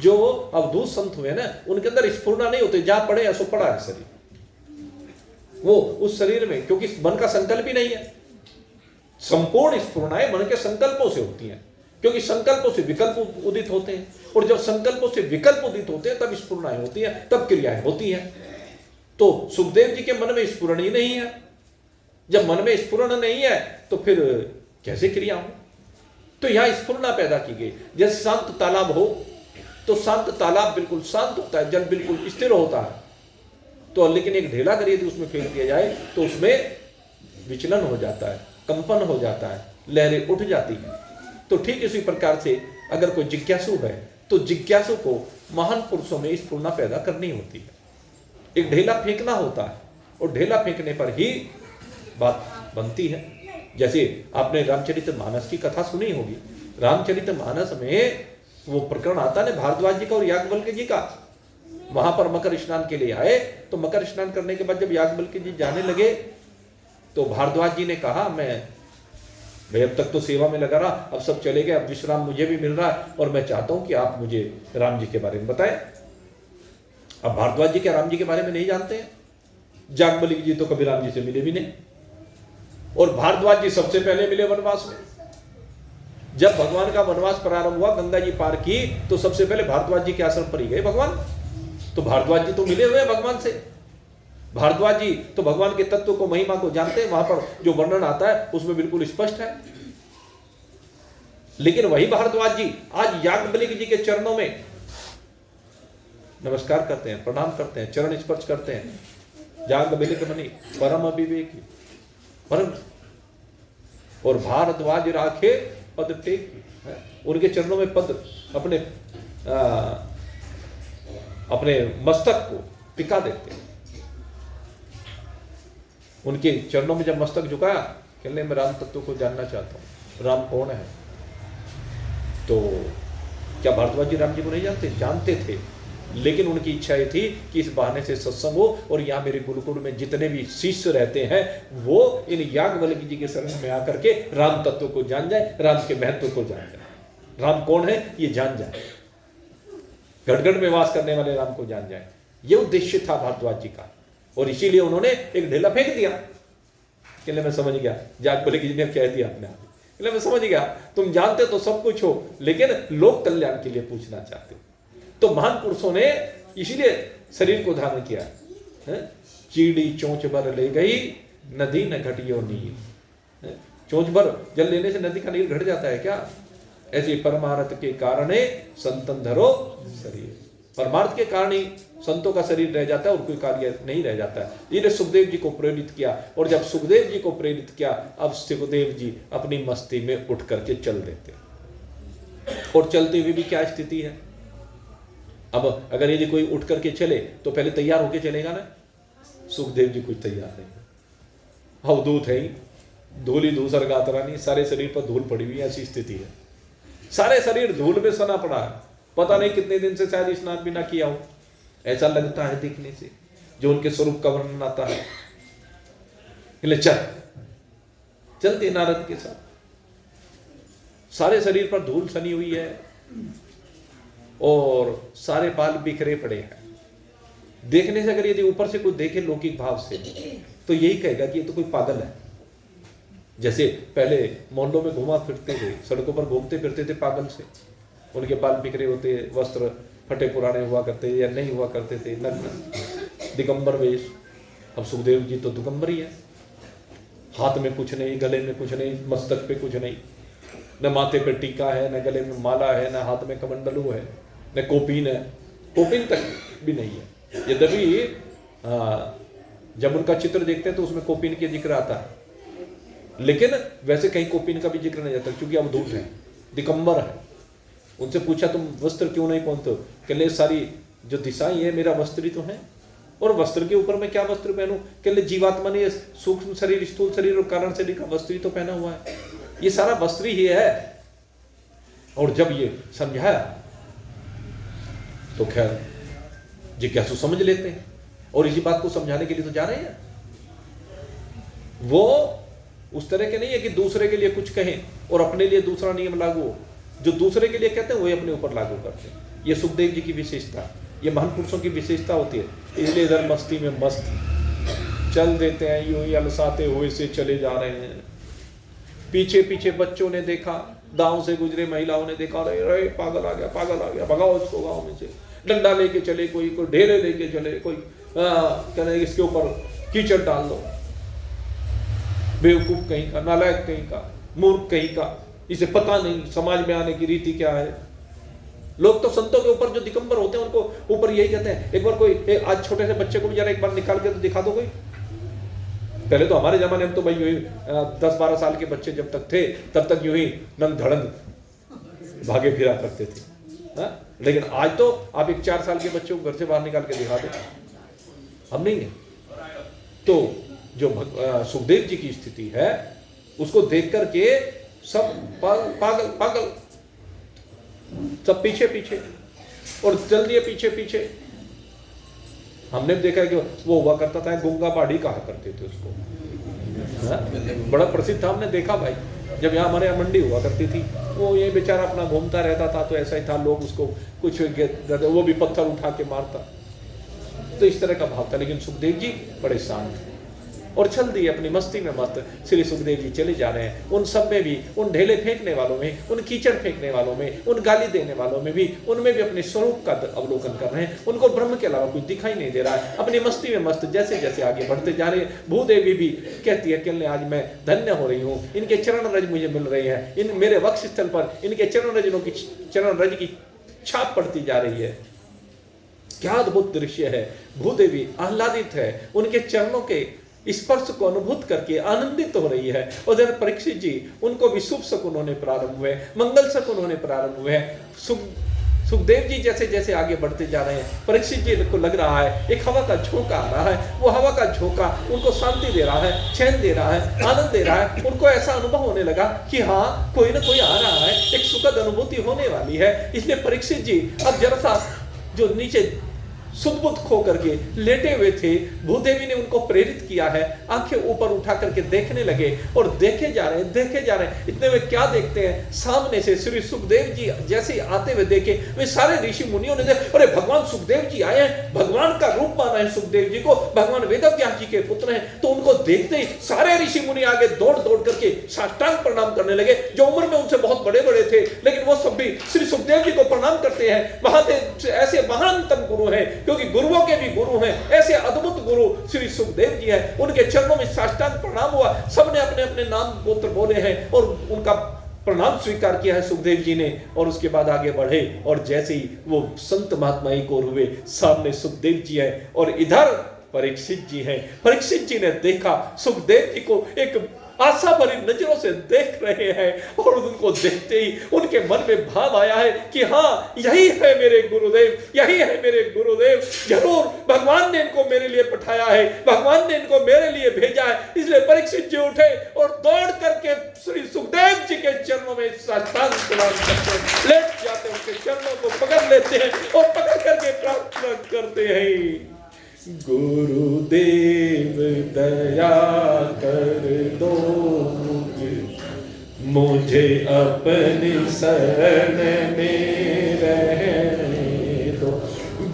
जो अवधूत संत हुए ना, उनके अंदर स्फुरना नहीं होती। जहां पड़े ऐसो पड़ा है शरीर, वो उस शरीर में, क्योंकि मन का संकल्प ही नहीं है। संपूर्ण स्फुरणाएं मन के संकल्पों से होती हैं, क्योंकि संकल्पों से विकल्प उदित होते हैं, और जब संकल्पों से विकल्प उदित होते हैं तब स्फुरणाएं होती हैं, तब क्रियाएं होती हैं। तो सुखदेव जी के मन में स्फुरण ही नहीं है। जब मन में स्फुरण नहीं है तो फिर कैसे क्रिया हो? तो यहां स्फुरना पैदा की गई। जैसे शांत तालाब हो तो शांत तालाब बिल्कुल शांत होता है, जल बिल्कुल स्थिर होता है। तो लेकिन एक ढेला कर यदि उसमें फेंक दिया जाए तो उसमें विचलन हो जाता है, कंपन हो जाता है, लहरें उठ जाती हैं। तो ठीक इसी प्रकार से अगर कोई जिज्ञासु है तो जिज्ञासु को महान पुरुषों में स्फुरना पैदा करनी होती है। एक ढेला फेंकना होता है और ढेला फेंकने पर ही बात बनती है। जैसे आपने रामचरितमानस की कथा सुनी होगी। रामचरितमानस में वो प्रकरण आता है भारद्वाज जी का और याज्ञवल्क्य जी का। वहां पर मकर स्नान के लिए आए, तो मकर स्नान करने के बाद जब याज्ञवल्क्य जी जाने लगे तो भारद्वाज जी ने कहा मैं भाई अब तक तो सेवा में लगा रहा, अब सब चले गए, अब विश्राम मुझे भी मिल रहा है और मैं चाहता हूं कि आप मुझे राम जी के बारे में बताएं। अब भारद्वाज जी क्या राम जी के बारे में नहीं जानते हैं? याज्ञवल्क्य जी तो कभी राम जी से मिले भी नहीं, और भारद्वाज जी सबसे पहले मिले वनवास में। जब भगवान का वनवास प्रारंभ हुआ, गंगा जी पार की, तो सबसे पहले भारद्वाज जी के आश्रम पर ही गए भगवान। तो भारद्वाज जी तो मिले हुए भगवान से। भारद्वाज जी तो भगवान के तत्व को, महिमा को जानते हैं। वहां पर जो वर्णन आता है उसमें बिल्कुल स्पष्ट है। लेकिन वही भारद्वाज जी आज याज्ञवल्क्य जी के चरणों में नमस्कार करते हैं, प्रणाम करते हैं, चरण स्पर्श करते हैं। याज्ञवल्क्य मुनि परम विवेकी, परम, और भारद्वाज राखे पद टेकी, उनके चरणों में पद अपने अपने मस्तक को टिका देते हैं। उनके चरणों में जब मस्तक झुकाया, कहने मैं राम तत्व को जानना चाहता हूं, राम कौन है। तो क्या भारद्वाज जी राम जी को नहीं जानते? जानते थे, लेकिन उनकी इच्छा ये थी कि इस बहाने से सत्संग हो और यहाँ मेरे गुरुकुल में जितने भी शिष्य रहते हैं वो इन याज्ञवल्क्य जी के शरण में आकर के राम तत्व को जान जाए, राम के महत्व को जान जाए, राम कौन है ये जान जाए, घट में वास करने वाले राम को जान जाए। ये उद्देश्य था भारद्वाज जी का, और इसीलिए उन्होंने एक ढेला फेंक दिया। कहले मैं समझ गया, याज्ञवल्क्य जी ने कह दिया अपने आप। कहले मैं समझ गया, तुम जानते तो सब कुछ हो, लेकिन लोक कल्याण के लिए पूछना चाहते हो। तो महान पुरुषों ने इसीलिए शरीर को धारण किया है। चीड़ी चोंच भर ले गई, नदी न घटियो नीर। चोंच भर जल लेने से नदी का नीर घट जाता है क्या? ऐसे परमार्थ के कारण संतन धरो शरीर। परमार्थ के कारण ही संतों का शरीर रह जाता है और कोई कार्य नहीं रह जाता है। इन्हें सुखदेव जी को प्रेरित किया, और जब सुखदेव जी को प्रेरित किया, अब सुखदेव जी अपनी मस्ती में उठ करके चल देते। और चलते हुए भी क्या स्थिति है? अब अगर यदि कोई उठ करके चले तो पहले तैयार होके चलेगा ना। सुखदेव जी कुछ तैयार नहीं, अवधूत है ही, धूल ही दूसर गातरा नहीं, सारे शरीर पर धूल पड़ी हुई ऐसी स्थिति है, सारे शरीर धूल में सना पड़ा है, पता नहीं कितने दिन से शायद स्नान भी ना किया हो, ऐसा लगता है देखने से, जो उनके स्वरूप का वर्णन आता है। चलते नारद के साथ, सारे शरीर पर धूल सनी हुई है और सारे बाल बिखरे पड़े हैं। देखने से अगर यदि ऊपर से कोई देखे लौकिक भाव से तो यही कहेगा कि ये तो कोई पागल है। जैसे पहले मोहल्लों में घुमा फिरते थे, सड़कों पर घूमते फिरते थे पागल से, उनके बाल बिखरे होते, वस्त्र फटे पुराने हुआ करते या नहीं हुआ करते थे, नग्न दिगंबर वेश। अब सुखदेव जी तो दिगंबर ही है, हाथ में कुछ नहीं, गले में कुछ नहीं, मस्तक पे कुछ नहीं, न माथे पे टीका है, न गले में माला है, न हाथ में कमंडलू है, न कोपीन है, कोपीन तक भी नहीं है। यद्यपि जब उनका चित्र देखते हैं तो उसमें कोपीन के जिक्र आता है, लेकिन वैसे कहीं कोपीन का भी जिक्र नहीं आता, क्योंकि अवधूत है, दिगंबर है। उनसे पूछा तुम वस्त्र क्यों नहीं पहनते हो? कहले सारी जो दिशाएं है मेरा वस्त्र ही तो है, और वस्त्र के ऊपर मैं क्या वस्त्र पहनूं? कहले जीवात्मा ने सूक्ष्म शरीर, स्थूल शरीर और कारण शरीर का वस्त्र ही तो पहना हुआ है, ये सारा वस्त्र ही है। और जब ये समझाया तो खैर जिज्ञासु समझ लेते हैं, और इसी बात को समझाने के लिए तो जा रहे हैं। वो उस तरह के नहीं है कि दूसरे के लिए कुछ कहें और अपने लिए दूसरा नियम लागू हो। जो दूसरे के लिए कहते हैं वही अपने ऊपर लागू करते हैं। ये सुखदेव जी की विशेषता, ये महान पुरुषों की विशेषता होती है। इसलिए इधर मस्ती में मस्त चल देते हैं, यूं ही अलसाते हुए से चले जा रहे हैं। पीछे पीछे बच्चों ने देखा, गांव से गुजरे महिलाओं ने देखा, अरे पागल आ गया, पागल आ गया, भगाओ इसको गांव में से। डंडा लेके चले, कोई ढेले लेके चले, कोई कहने इसके ऊपर कीचड़ डाल दो। बेवकूफ कहीं का, नालायक कहीं का, मूर्ख कहीं का, इसे पता नहीं समाज में आने की रीति क्या है। लोग तो संतों के ऊपर जो दिगंबर होते हैं उनको ऊपर यही कहते हैं, एक बार कोई आज छोटे से बच्चे को भी जरा एक बार निकाल के तो दिखा दो कोई। पहले तो हमारे जमाने में तो भाई यूं ही 10-12 साल के बच्चे जब तक थे तब तक यूं ही नंग धड़ंग भागे फिरा करते थे, लेकिन आज तो आप एक 4 साल के बच्चे को घर से बाहर निकाल के दिखा दो, हम नहीं है। तो जो सुखदेव जी की स्थिति है उसको देख करके सब पागल पागल सब पीछे पीछे और चल दिए पीछे पीछे। हमने देखा कि वो हुआ करता था, गूंगा पहाड़ी कहा करते थे उसको, बड़ा प्रसिद्ध था, हमने देखा भाई। जब यहाँ हमारे यहाँ मंडी हुआ करती थी, वो ये बेचारा अपना घूमता रहता था, तो ऐसा ही था, लोग उसको कुछ वो भी पत्थर उठा के मारता, तो इस तरह का भाव था। लेकिन सुखदेव जी बड़े शांत थे और चल दिए अपनी मस्ती में मस्त। श्री सुखदेव जी चले जा रहे हैं, उन सब में भी, उन ढेले फेंकने वालों में, उन कीचड़ फेंकने वालों में, उन गाली देने वालों में भी, उनमें भी अपने स्वरूप का अवलोकन कर रहे हैं। उनको ब्रह्म के अलावा कुछ दिखाई नहीं दे रहा है, अपनी मस्ती में मस्त जैसे जैसे आगे बढ़ते जा रहे हैं। भूदेवी भी कहती है कि आज मैं धन्य हो रही हूँ, इनके चरण रज मुझे मिल रहे हैं, इन मेरे वक्ष स्थल पर इनके चरण रज की छाप पड़ती जा रही है। क्या अद्भुत दृश्य है। भूदेवी आह्लादित है, उनके चरणों के स्पर्श को अनुभूत करके आनंदित हो रही है। और जब परीक्षित जी, उनको भी शुभ शकुन होने प्रारंभ हुए, मंगल शकुन होने प्रारंभ हुए। सुखदेव जी जैसे जैसे आगे बढ़ते जा रहे हैं, परीक्षित जी को लग रहा है एक हवा का झोंका आ रहा है। वो हवा का झोंका उनको शांति दे रहा है, चैन दे रहा है, आनंद दे रहा है। उनको ऐसा अनुभव होने लगा कि हाँ, कोई ना कोई आ रहा है, एक सुखद अनुभूति होने वाली है। इसलिए परीक्षित जी अब जरा सा जो नीचे सुदबुद खो करके लेटे हुए थे, भूदेवी ने उनको प्रेरित किया है, आंखें ऊपर उठा करके देखने लगे और देखे जा रहे हैं, देखे जा रहे हैं। इतने में क्या देखते हैं, सामने से श्री सुखदेव जी जैसे आते हुए देखे, वे सारे ऋषि मुनियों ने देखे, अरे भगवान सुखदेव जी आए हैं, भगवान का रूप माना है सुखदेव जी को, भगवान वेदव्यास जी के पुत्र हैं। तो उनको देखते ही सारे ऋषि मुनि आगे दौड़ दौड़ करके साष्टांग प्रणाम करने लगे। जो उम्र में उनसे बहुत बड़े बड़े थे, लेकिन वो सब भी श्री सुखदेव जी को प्रणाम करते हैं। वहां ऐसे महानतम गुरु हैं, क्योंकि गुरुओं के भी गुरु हैं, ऐसे अद्भुत गुरु श्री सुखदेव जी हैं। उनके चरणों में साष्टांग प्रणाम हुआ, सबने अपने अपने नाम गोत्र बोले हैं और उनका प्रणाम स्वीकार किया है सुखदेव जी ने। और उसके बाद आगे बढ़े और जैसे ही वो संत महात्मा एक और हुए, सामने सुखदेव जी है और इधर परीक्षित जी हैं। परीक्षित जी ने देखा सुखदेव जी को एक आशा भरी नजरों से देख रहे हैं और उनको देखते ही उनके मन में भाव आया है कि हाँ, यही है मेरे गुरुदेव, यही है मेरे गुरुदेव। जरूर भगवान ने इनको मेरे लिए पठाया है, भगवान ने इनको मेरे लिए भेजा है। इसलिए परीक्षित जी उठे और दौड़ करके श्री सुखदेव जी के चरणों में साष्टांग प्रणाम करते हैं, लेट जाते हैं, उनके चरणों को पकड़ लेते हैं और पकड़ करके प्रार्थना करते हैं, गुरुदेव दया कर दो मुझे अपनी शरण में रहने दो।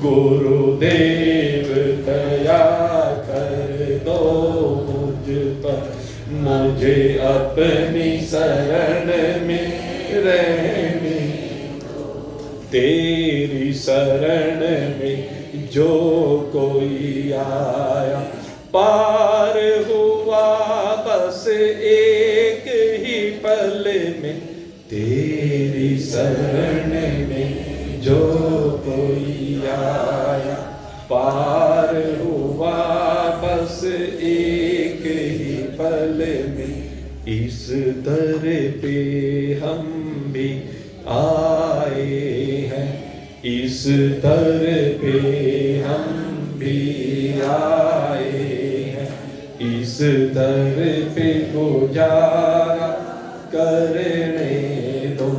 गुरुदेव दया कर दो मुझ पर, मुझे अपनी शरण में रहने दो। तेरी शरण में जो कोई आया पार हुआ बस एक ही पल में। तेरी शरण में जो कोई आया पार हुआ बस एक ही पल में। इस दर पे हम भी आए हैं, इस दर पे हम भी आए हैं, इस दर पे गुजारा करने दो।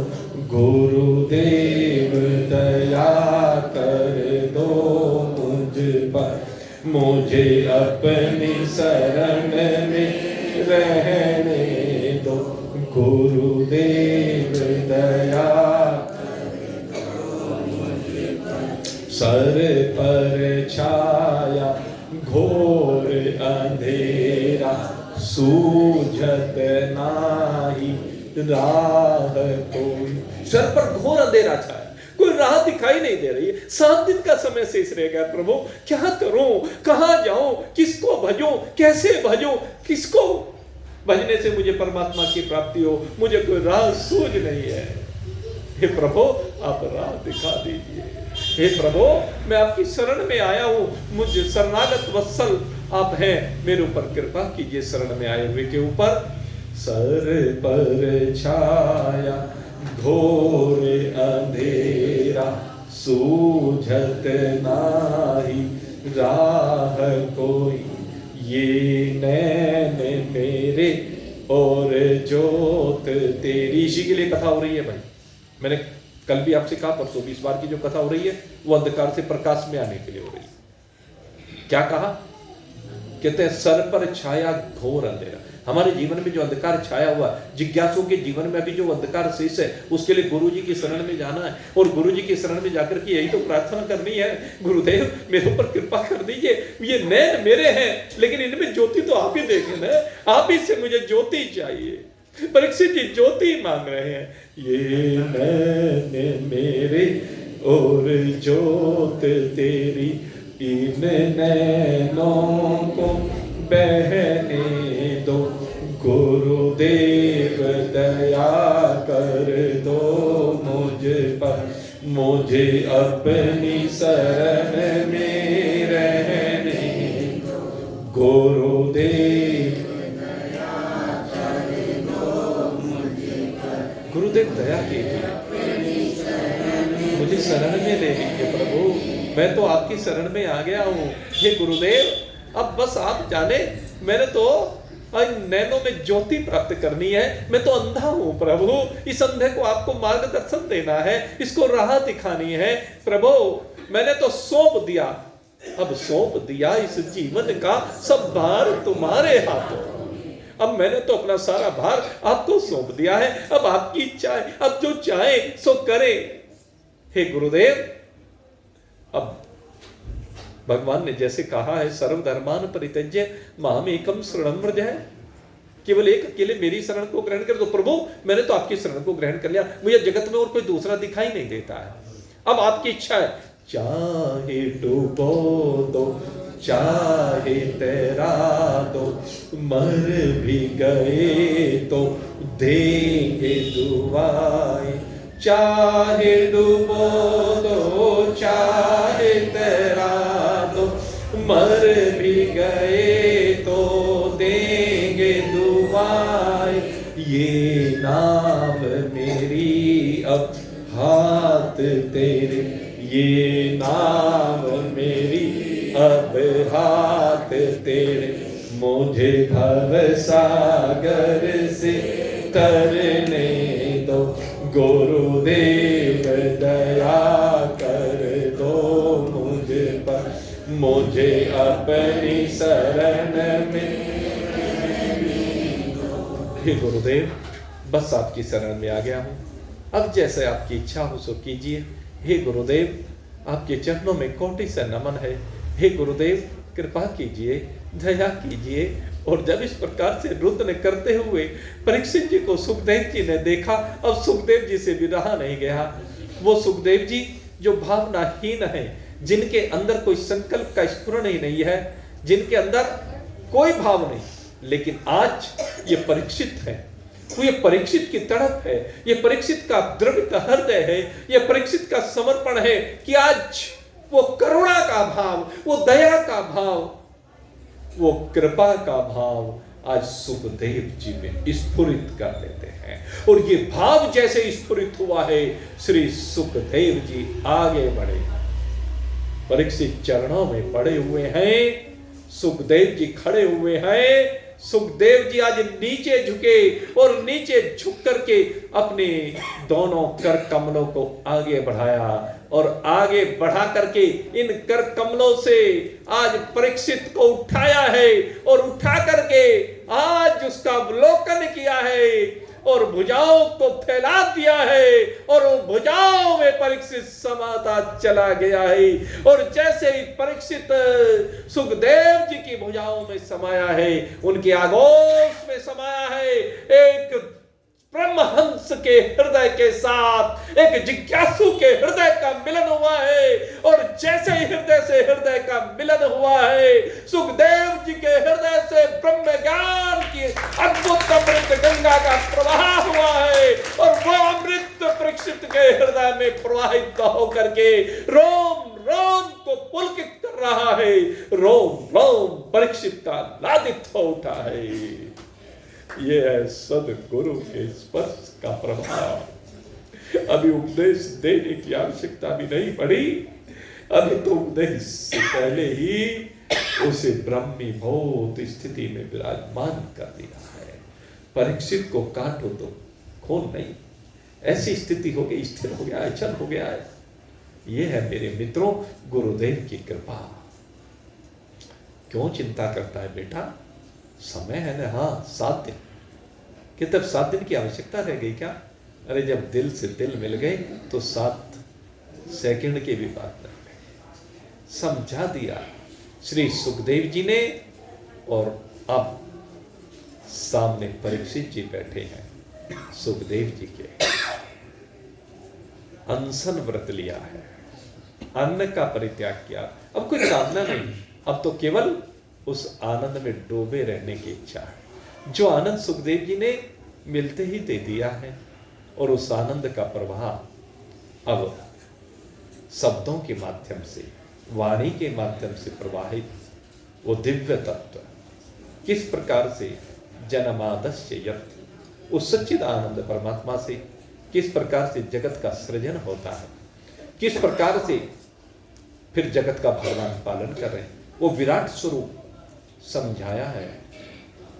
गुरुदेव दया कर दो मुझ पर, मुझे अपनी शरण में रहने दो। गुरुदेव दया सर पर छाया घोर अंधेरा, सूझत नाही राह कोई। सर पर घोर अंधेरा छाया, कोई राह दिखाई नहीं दे रही है। 7 दिन का समय शेष रह गया। प्रभु क्या करूं, कहां जाऊं, किसको भजूं, कैसे भजूं, किसको भजने से मुझे परमात्मा की प्राप्ति हो, मुझे कोई राह सूझ नहीं है। हे प्रभु आप राह दिखा दीजिए। हे प्रभु मैं आपकी शरण में आया हूं, मुझे शरणागत वत्सल आप हैं, मेरे ऊपर कृपा कीजिए शरण में आए हुए के ऊपर। सर पर छाया घोर अंधेरा, सूझत नाही राह कोई। ये नैन मेरे और जोत तेरी। इसी के लिए कथा हो रही है भाई। मैंने कल भी आपसे कहा, परसों भी इस बार की जो कथा हो रही है वो अंधकार से प्रकाश में आने के लिए हो रही है। क्या कहा? कहते हैं सर पर छाया घोर अंधेरा। हमारे जीवन में जो अंधकार छाया हुआ, जिज्ञासु के जीवन में अभी जो अंधकार शेष है, उसके लिए गुरु जी की शरण में जाना है। और गुरु जी की शरण में जाकर के यही तो प्रार्थना करनी है, गुरुदेव मेरे ऊपर कृपा कर दीजिए। ये नैन मेरे हैं लेकिन इनमें ज्योति तो आप ही देखें ना, आप ही से मुझे ज्योति चाहिए। परीक्षित जी ज्योति मांग रहे हैं। ये नैन मेरे और ज्योत तेरी, इन नैनों को बहने दो। गुरुदेव दया कर दो मुझ पर, मुझे अपनी शरण में रहने दो। गुरुदेव गुरुदेव दया कीजिए, मुझे शरण में ले लीजिए प्रभु। मैं तो आपकी शरण में आ गया हूँ। हे गुरुदेव अब बस आप जाने, मैंने तो नैनों में ज्योति प्राप्त करनी है। मैं तो अंधा हूँ प्रभु, इस अंधे को आपको मार्गदर्शन देना है, इसको राह दिखानी है। प्रभु मैंने तो सौंप दिया, अब सौंप दिया इस जीवन का सब भार तुम्हारे हाथों। अब मैंने तो अपना सारा भार आपको सौंप दिया है, अब आपकी इच्छा है, अब जो चाहे सो करे। हे गुरुदेव अब भगवान ने जैसे कहा है, सर्वधर्मान परित्यज्य माम एकम शरणं व्रज है, केवल एक अकेले मेरी शरण को ग्रहण कर दो। प्रभु मैंने तो आपकी शरण को ग्रहण कर लिया, मुझे जगत में और कोई दूसरा दिखाई नहीं देता है। अब आपकी इच्छा है, चाहे डूबो दो चाहे तैरा दो, मर भी गए तो देंगे दुआएं। चाहे डूबो दो चाहे तैरा दो, मर भी गए तो देंगे दुआएं। ये नाव मेरी अब हाथ तेरे, ये नाव मेरी अब हाथ तेरे, मुझे भव सागर से तरने दो, गुरुदेव दया कर दो मुझ पर, मुझे अपनी शरण में। हे गुरुदेव, बस आपकी शरण में आ गया हूँ, अब जैसे आपकी इच्छा हो सो कीजिए। हे गुरुदेव, आपके चरणों में कोटि से नमन है। हे गुरुदेव, कृपा कीजिए, दया कीजिए। और जब इस प्रकार से रुद्र करते हुए परीक्षित जी को सुखदेव जी ने देखा, अब सुखदेव जी से भी रहा नहीं गया। वो सुखदेव जी जो भावनाहीन है, जिनके अंदर कोई संकल्प का स्फुरण ही नहीं है, जिनके अंदर कोई भाव नहीं, लेकिन आज ये परीक्षित है, ये परीक्षित की तड़प है, ये परीक्षित का द्रवित हृदय है, ये परीक्षित का समर्पण है कि आज वो करुणा का भाव, वो दया का भाव, वो कृपा का भाव आज सुखदेव जी में स्फुरित कर देते हैं। और ये भाव जैसे स्फुरित हुआ है, श्री सुखदेव जी आगे बढ़े, परीक्षित चरणों में पड़े हुए हैं, सुखदेव जी खड़े हुए हैं। सुखदेव जी आज नीचे झुके और नीचे झुक करके अपने दोनों कर कमलों को आगे बढ़ाया और आगे बढ़ा करके इन कर कमलों से आज परीक्षित को उठाया है और उठा करके आज उसका अवलोकन किया है और भुजाओं को फैला दिया है और वो भुजाओं में परीक्षित समाता चला गया है। और जैसे ही परीक्षित सुखदेव जी की भुजाओं में समाया है, उनके आगोश में समाया है, एक ब्रह्महंस के हृदय के साथ एक जिज्ञासु के हृदय का मिलन हुआ है। और जैसे ही हृदय से हृदय का मिलन हुआ है, सुखदेव जी के हृदय से ब्रह्म ज्ञान की अद्भुत अमृत गंगा का प्रवाह हुआ है और वो अमृत परीक्षित के हृदय में प्रवाहित होकर के रोम रोम को पुलकित कर रहा है, रोम रोम परीक्षित का लादित हो उठा है। ये है सदगुरु के स्पर्श का प्रभाव। अभी उपदेश देने की आवश्यकता भी नहीं पड़ी, अभी तो उपदेश से पहले ही उसे ब्रह्मीभूत स्थिति में विराजमान कर दिया है। परीक्षित को काटो तो खून नहीं, ऐसी स्थिति हो गई, स्थिर हो गया, अचल हो गया है। ये है मेरे मित्रों गुरुदेव की कृपा। क्यों चिंता करता है बेटा? समय है ना, हाँ 7 दिन। कि तब 7 दिन की आवश्यकता रह गई क्या? अरे जब दिल से दिल मिल गए तो 7 सेकंड की भी बात नहीं रही। समझा दिया श्री सुखदेव जी ने। और अब सामने परीक्षित जी बैठे हैं, सुखदेव जी के अनशन व्रत लिया है, अन्न का परित्याग किया। अब कोई कामना नहीं, अब तो केवल उस आनंद में डूबे रहने की इच्छा है। जो आनंद सुखदेव जी ने मिलते ही दे दिया है और उस आनंद का प्रवाह अब शब्दों के माध्यम से, वाणी के माध्यम से प्रवाहित वो दिव्य तत्व किस प्रकार से जन्मादस्य यत्, उस सच्चिद आनंद परमात्मा से किस प्रकार से जगत का सृजन होता है, किस प्रकार से फिर जगत का भगवान पालन कर रहे हैं, वो विराट स्वरूप समझाया है।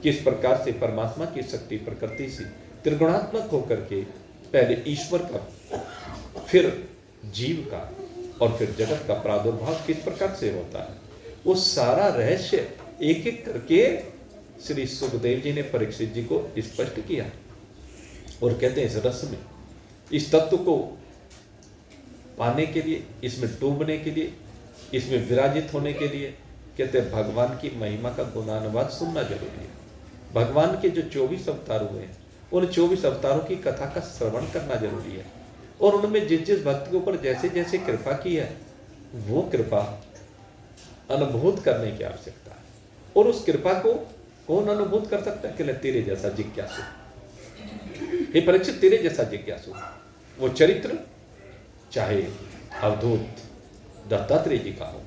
किस प्रकार से परमात्मा की शक्ति प्रकृति से त्रिगुणात्मक होकर के पहले ईश्वर का, फिर जीव का और फिर जगत का प्रादुर्भाव किस प्रकार से होता है, वो सारा रहस्य एक एक करके श्री सुखदेव जी ने परीक्षित जी को स्पष्ट किया। और कहते हैं इस रस में, इस तत्व को पाने के लिए, इसमें डूबने के लिए, इसमें विराजित होने के लिए कहते हैं भगवान की महिमा का गुणानुवाद सुनना जरूरी है। भगवान के जो 24 अवतार हुए हैं, उन 24 अवतारों की कथा का श्रवण करना जरूरी है। और उनमें जिस जिस भक्त के ऊपर जैसे जैसे कृपा की है, वो कृपा अनुभूत करने की आवश्यकता है। और उस कृपा को कौन अनुभूत कर सकता है? कि तेरे जैसा जिज्ञासु, हे परीक्षित तेरे जैसा जिज्ञासु। वो चरित्र चाहे अवधूत दत्तात्रेय जी का हो,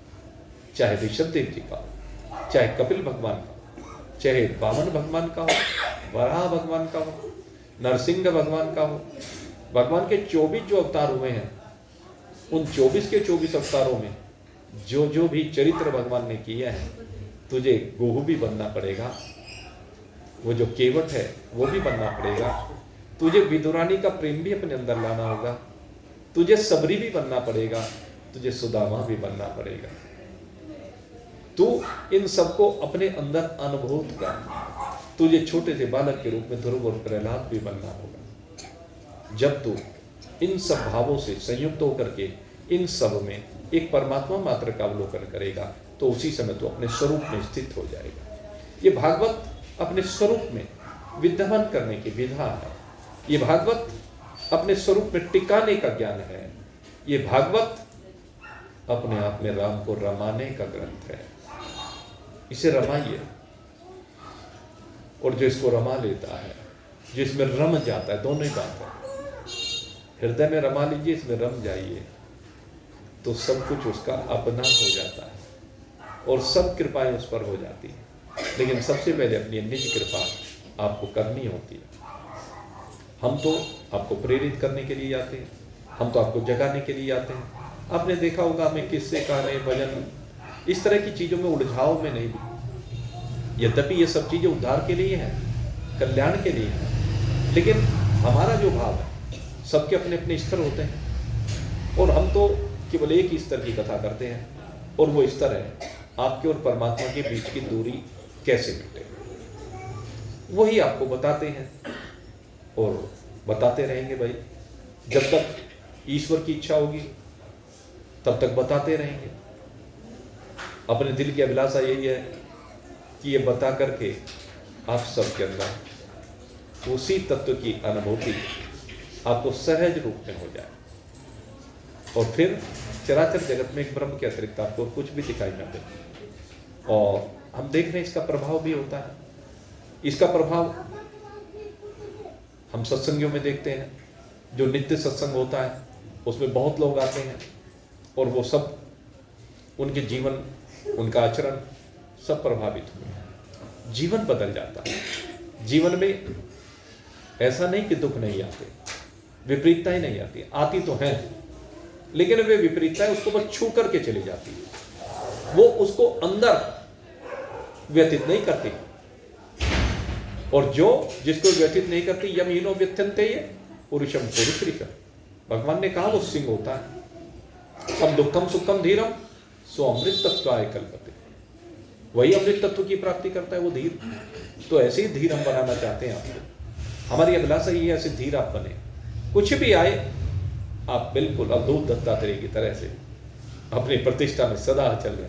चाहे ऋषभदेव जी का हो, चाहे कपिल भगवान का हो, चाहे वामन भगवान का हो, वराह भगवान का हो, नरसिंह भगवान का हो, भगवान के 24 जो अवतार हुए हैं, उन 24 के 24 अवतारों में जो जो भी चरित्र भगवान ने किए हैं, तुझे गोहू भी बनना पड़ेगा, वो जो केवट है वो भी बनना पड़ेगा, तुझे विदुरानी का प्रेम भी अपने अंदर लाना होगा, तुझे सबरी भी बनना पड़ेगा, तुझे सुदामा भी बनना पड़ेगा। तू इन सबको अपने अंदर अनुभूत कर। तुझे छोटे से बालक के रूप में ध्रुव और प्रहलाद भी बनना होगा। जब तू इन सब भावों से संयुक्त होकर के इन सब में एक परमात्मा मात्र का अवलोकन करेगा, तो उसी समय तू अपने स्वरूप में स्थित हो जाएगा। ये भागवत अपने स्वरूप में विद्यमान करने की विधा है। ये भागवत अपने स्वरूप में टिकाने का ज्ञान है। ये भागवत अपने आप में राम को रमाने का ग्रंथ है। इसे रमाइए, और जो इसको रमा लेता है, जिसमें रम जाता है, दोनों ही बात है, हृदय में रमा लीजिए, इसमें रम जाइए, तो सब कुछ उसका अपना हो जाता है और सब कृपाएं उस पर हो जाती हैं। लेकिन सबसे पहले अपनी निज कृपा आपको करनी होती है। हम तो आपको प्रेरित करने के लिए आते हैं, हम तो आपको जगाने के लिए आते हैं। आपने देखा होगा हमें किस्से, कहानी, भजन, इस तरह की चीज़ों में उलझाव में नहीं भी। यद्यपि ये सब चीज़ें उद्धार के लिए हैं, कल्याण के लिए हैं, लेकिन हमारा जो भाव है, सबके अपने अपने स्तर होते हैं, और हम तो केवल एक ही स्तर की कथा करते हैं, और वो स्तर है आपके और परमात्मा के बीच की दूरी कैसे मिटे। वही आपको बताते हैं और बताते रहेंगे भाई। जब तक ईश्वर की इच्छा होगी तब तक बताते रहेंगे। अपने दिल की अभिलाषा यही है कि ये बता करके आप सबके अंदर उसी तत्व की अनुभूति आपको सहज रूप में हो जाए, और फिर चराचर जगत में एक ब्रह्म के अतिरिक्त आपको कुछ भी दिखाई न दे। और हम देख रहे हैं इसका प्रभाव भी होता है। इसका प्रभाव हम सत्संगियों में देखते हैं। जो नित्य सत्संग होता है उसमें बहुत लोग आते हैं, और वो सब, उनके जीवन, उनका आचरण सब प्रभावित हुए, जीवन बदल जाता है। जीवन में ऐसा नहीं कि दुख नहीं आते, विपरीतताएं नहीं आती, आती तो हैं, लेकिन वे विपरीतताएं उसको बस छू करके चली जाती है, वो उसको अंदर व्यतीत नहीं करती। और जो जिसको व्यतीत नहीं करती, यमहीनो व्यत्यंते ये पुरुषम पुरुषम, भगवान ने कहा वो सिंह होता है। सम दुखम सुखम धीरम सो अमृत तत्वाय कल्पते, वही अमृत तत्व की प्राप्ति करता है वो धीर। तो ऐसे ही धीर हम बनाना चाहते हैं आपको। हमारी अभिलाषा ये है ऐसे धीर आप बने, कुछ भी आए आप बिल्कुल अवधूत दत्तात्रेय की तरह से अपनी प्रतिष्ठा में सदा चल रहे,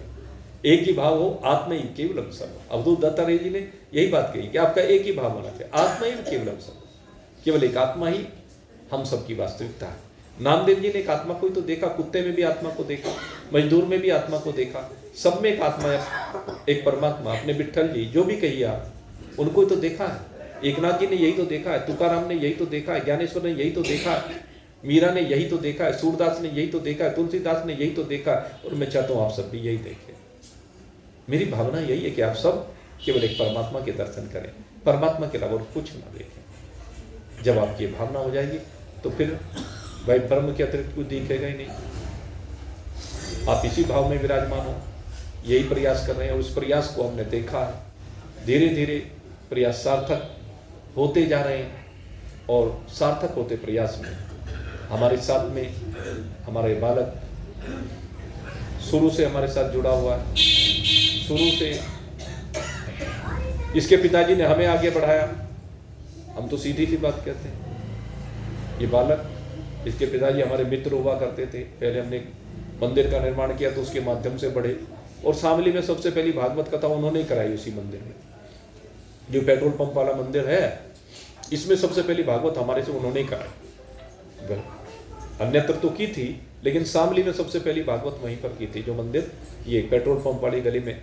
एक ही भाव हो, आत्मा ही केवलम सब। अवधूत दत्तात्रेय जी ने यही बात कही कि आपका एक ही भाव होना चाहिए, आत्मा ही केवलम सब, केवल एक आत्मा ही हम सबकी वास्तविकता है। नामदेव जी ने एक आत्मा को ही तो देखा, कुत्ते में भी आत्मा को देखा, मजदूर में भी आत्मा को देखा, सब में एक आत्मा है, एक परमात्मा। अपने विट्ठल जी जो भी कहिए आप, उनको ही तो देखा है। एकनाथ जी ने यही तो देखा है, तुकाराम ने यही तो देखा है, ज्ञानेश्वर ने यही तो देखा है, मीरा ने यही तो देखा है, सूरदास ने यही तो देखा है, तुलसीदास ने यही तो देखा है, और मैं चाहता हूँ आप सब भी यही देखें। मेरी भावना यही है कि आप सब केवल एक परमात्मा के दर्शन करें, परमात्मा के अलावा कुछ ना देखें। जब आपकी ये भावना हो जाएगी तो फिर भाई ब्रह्म के अतिरिक्त कुछ दिखेगा ही नहीं। आप इसी भाव में विराजमान हो, यही प्रयास कर रहे हैं, और उस प्रयास को हमने देखा है। धीरे धीरे प्रयास सार्थक होते जा रहे हैं, और सार्थक होते प्रयास में हमारे साथ में हमारा ये बालक शुरू से हमारे साथ जुड़ा हुआ है। शुरू से इसके पिताजी ने हमें आगे बढ़ाया। हम तो सीधी सी बात कहते हैं, ये बालक, इसके पिताजी हमारे मित्र हुआ करते थे। पहले हमने मंदिर का निर्माण किया तो उसके माध्यम से बढ़े, और शामली में सबसे पहली भागवत कथा उन्होंने ही कराई। उसी मंदिर में, जो पेट्रोल पंप वाला मंदिर है, इसमें सबसे पहली भागवत हमारे से उन्होंने ही कराई। अन्यत्र तो की थी, लेकिन शामली में सबसे पहली भागवत वहीं पर की थी, जो मंदिर ये पेट्रोल पंप वाली गली में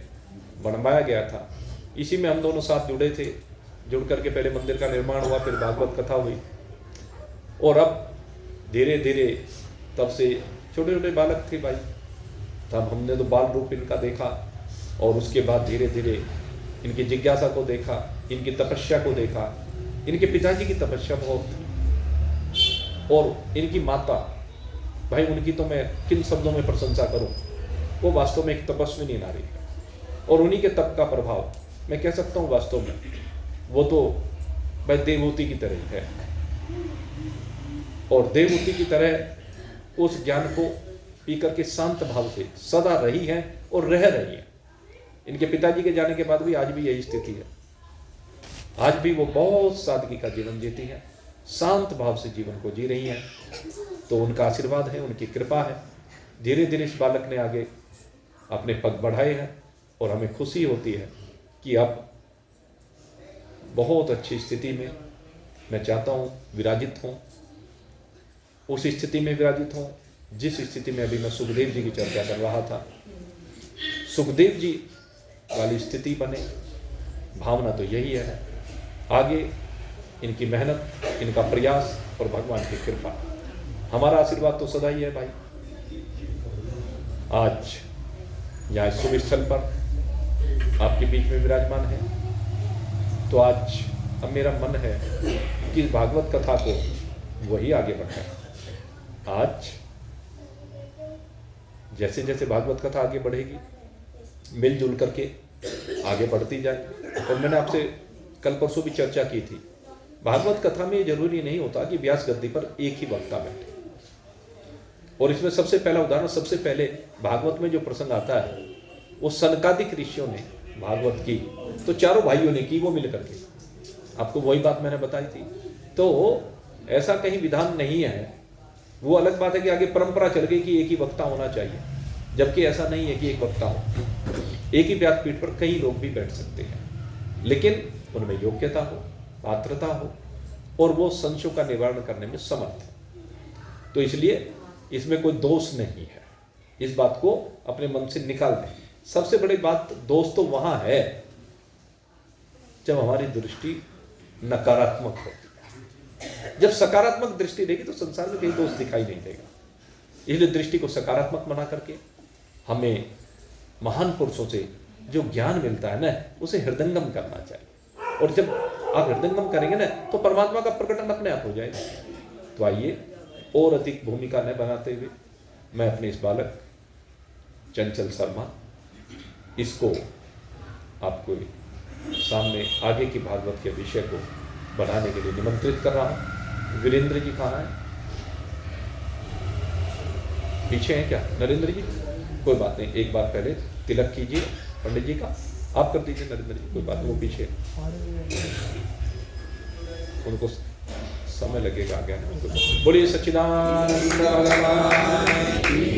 बनवाया गया था। इसी में हम दोनों साथ जुड़े थे। जुड़ करके पहले मंदिर का निर्माण हुआ, फिर भागवत कथा हुई, और अब धीरे धीरे, तब से छोटे छोटे बालक थे भाई, तब हमने तो बाल रूप इनका देखा, और उसके बाद धीरे धीरे इनकी जिज्ञासा को देखा, इनकी तपस्या को देखा, इनके पिताजी की तपस्या बहुत थी, और इनकी माता, भाई उनकी तो मैं किन शब्दों में प्रशंसा करूं, वो वास्तव में एक तपस्विनी नारी है, और उन्हीं के तप का प्रभाव मैं कह सकता हूं वास्तव में वो तो भाई देवहूति की तरह ही है, और देवहूति की तरह उस ज्ञान को पीकर के शांत भाव से सदा रही है और रह रही है। इनके पिताजी के जाने के बाद भी आज भी यही स्थिति है, आज भी वो बहुत सादगी का जीवन जीती है, शांत भाव से जीवन को जी रही हैं। तो उनका आशीर्वाद है, उनकी कृपा है। धीरे धीरे इस बालक ने आगे अपने पग बढ़ाए हैं, और हमें खुशी होती है कि अब बहुत अच्छी स्थिति में मैं चाहता हूँ विराजित हूँ, उस स्थिति में विराजित हूँ जिस स्थिति में अभी मैं सुखदेव जी की चर्चा कर रहा था। सुखदेव जी वाली स्थिति बने, भावना तो यही है। आगे इनकी मेहनत, इनका प्रयास और भगवान की कृपा, हमारा आशीर्वाद तो सदा ही है भाई। आज यहाँ शुभ स्थल पर आपके बीच में विराजमान है, तो आज अब मेरा मन है कि भागवत कथा को वही आगे बढ़ाएं। आज जैसे जैसे भागवत कथा आगे बढ़ेगी, मिलजुल करके आगे बढ़ती जाए। और मैंने आपसे कल परसों भी चर्चा की थी, भागवत कथा में जरूरी नहीं होता कि व्यास गद्दी पर एक ही वक्ता बैठे। और इसमें सबसे पहला उदाहरण, सबसे पहले भागवत में जो प्रसंग आता है वो सनकादिक ऋषियों ने भागवत की, तो चारों भाइयों ने की वो मिल करके। आपको वही बात मैंने बताई थी। तो ऐसा कहीं विधान नहीं है। वो अलग बात है कि आगे परंपरा चल गई कि एक ही वक्ता होना चाहिए, जबकि ऐसा नहीं है कि एक वक्ता हो। एक ही व्यासपीठ पर कई लोग भी बैठ सकते हैं, लेकिन उनमें योग्यता हो, पात्रता हो, और वो संशयों का निवारण करने में समर्थ है। तो इसलिए इसमें कोई दोष नहीं है, इस बात को अपने मन से निकाल दें। सबसे बड़ी बात, दोष तो वहां है जब हमारी दृष्टि नकारात्मक होती है। जब सकारात्मक दृष्टि रहेगी तो संसार में कहीं दोष दिखाई नहीं देगा। इसलिए दृष्टि को सकारात्मक बना करके हमें महान पुरुषों से जो ज्ञान मिलता है ना, उसे हृदयंगम करना चाहिए। और जब आप हृदयंगम करेंगे ना, तो परमात्मा का प्रकटन अपने आप हो जाएगा। तो आइए, और अधिक भूमिका न बनाते हुए मैं अपने इस बालक चंचल शर्मा, इसको आपको सामने आगे की भागवत के विषय को बढ़ाने के लिए निमंत्रित कर रहा हूँ। वीरेंद्र जी कहाँ हैं? पीछे हैं क्या नरेंद्र जी? कोई बात नहीं, एक बार पहले तिलक कीजिए पंडित जी का। आप कर दीजिए नरेंद्र जी, कोई बात नहीं, वो पीछे, उनको समय लगेगा आगे। बोलिए सच्चिदानंद भगवान की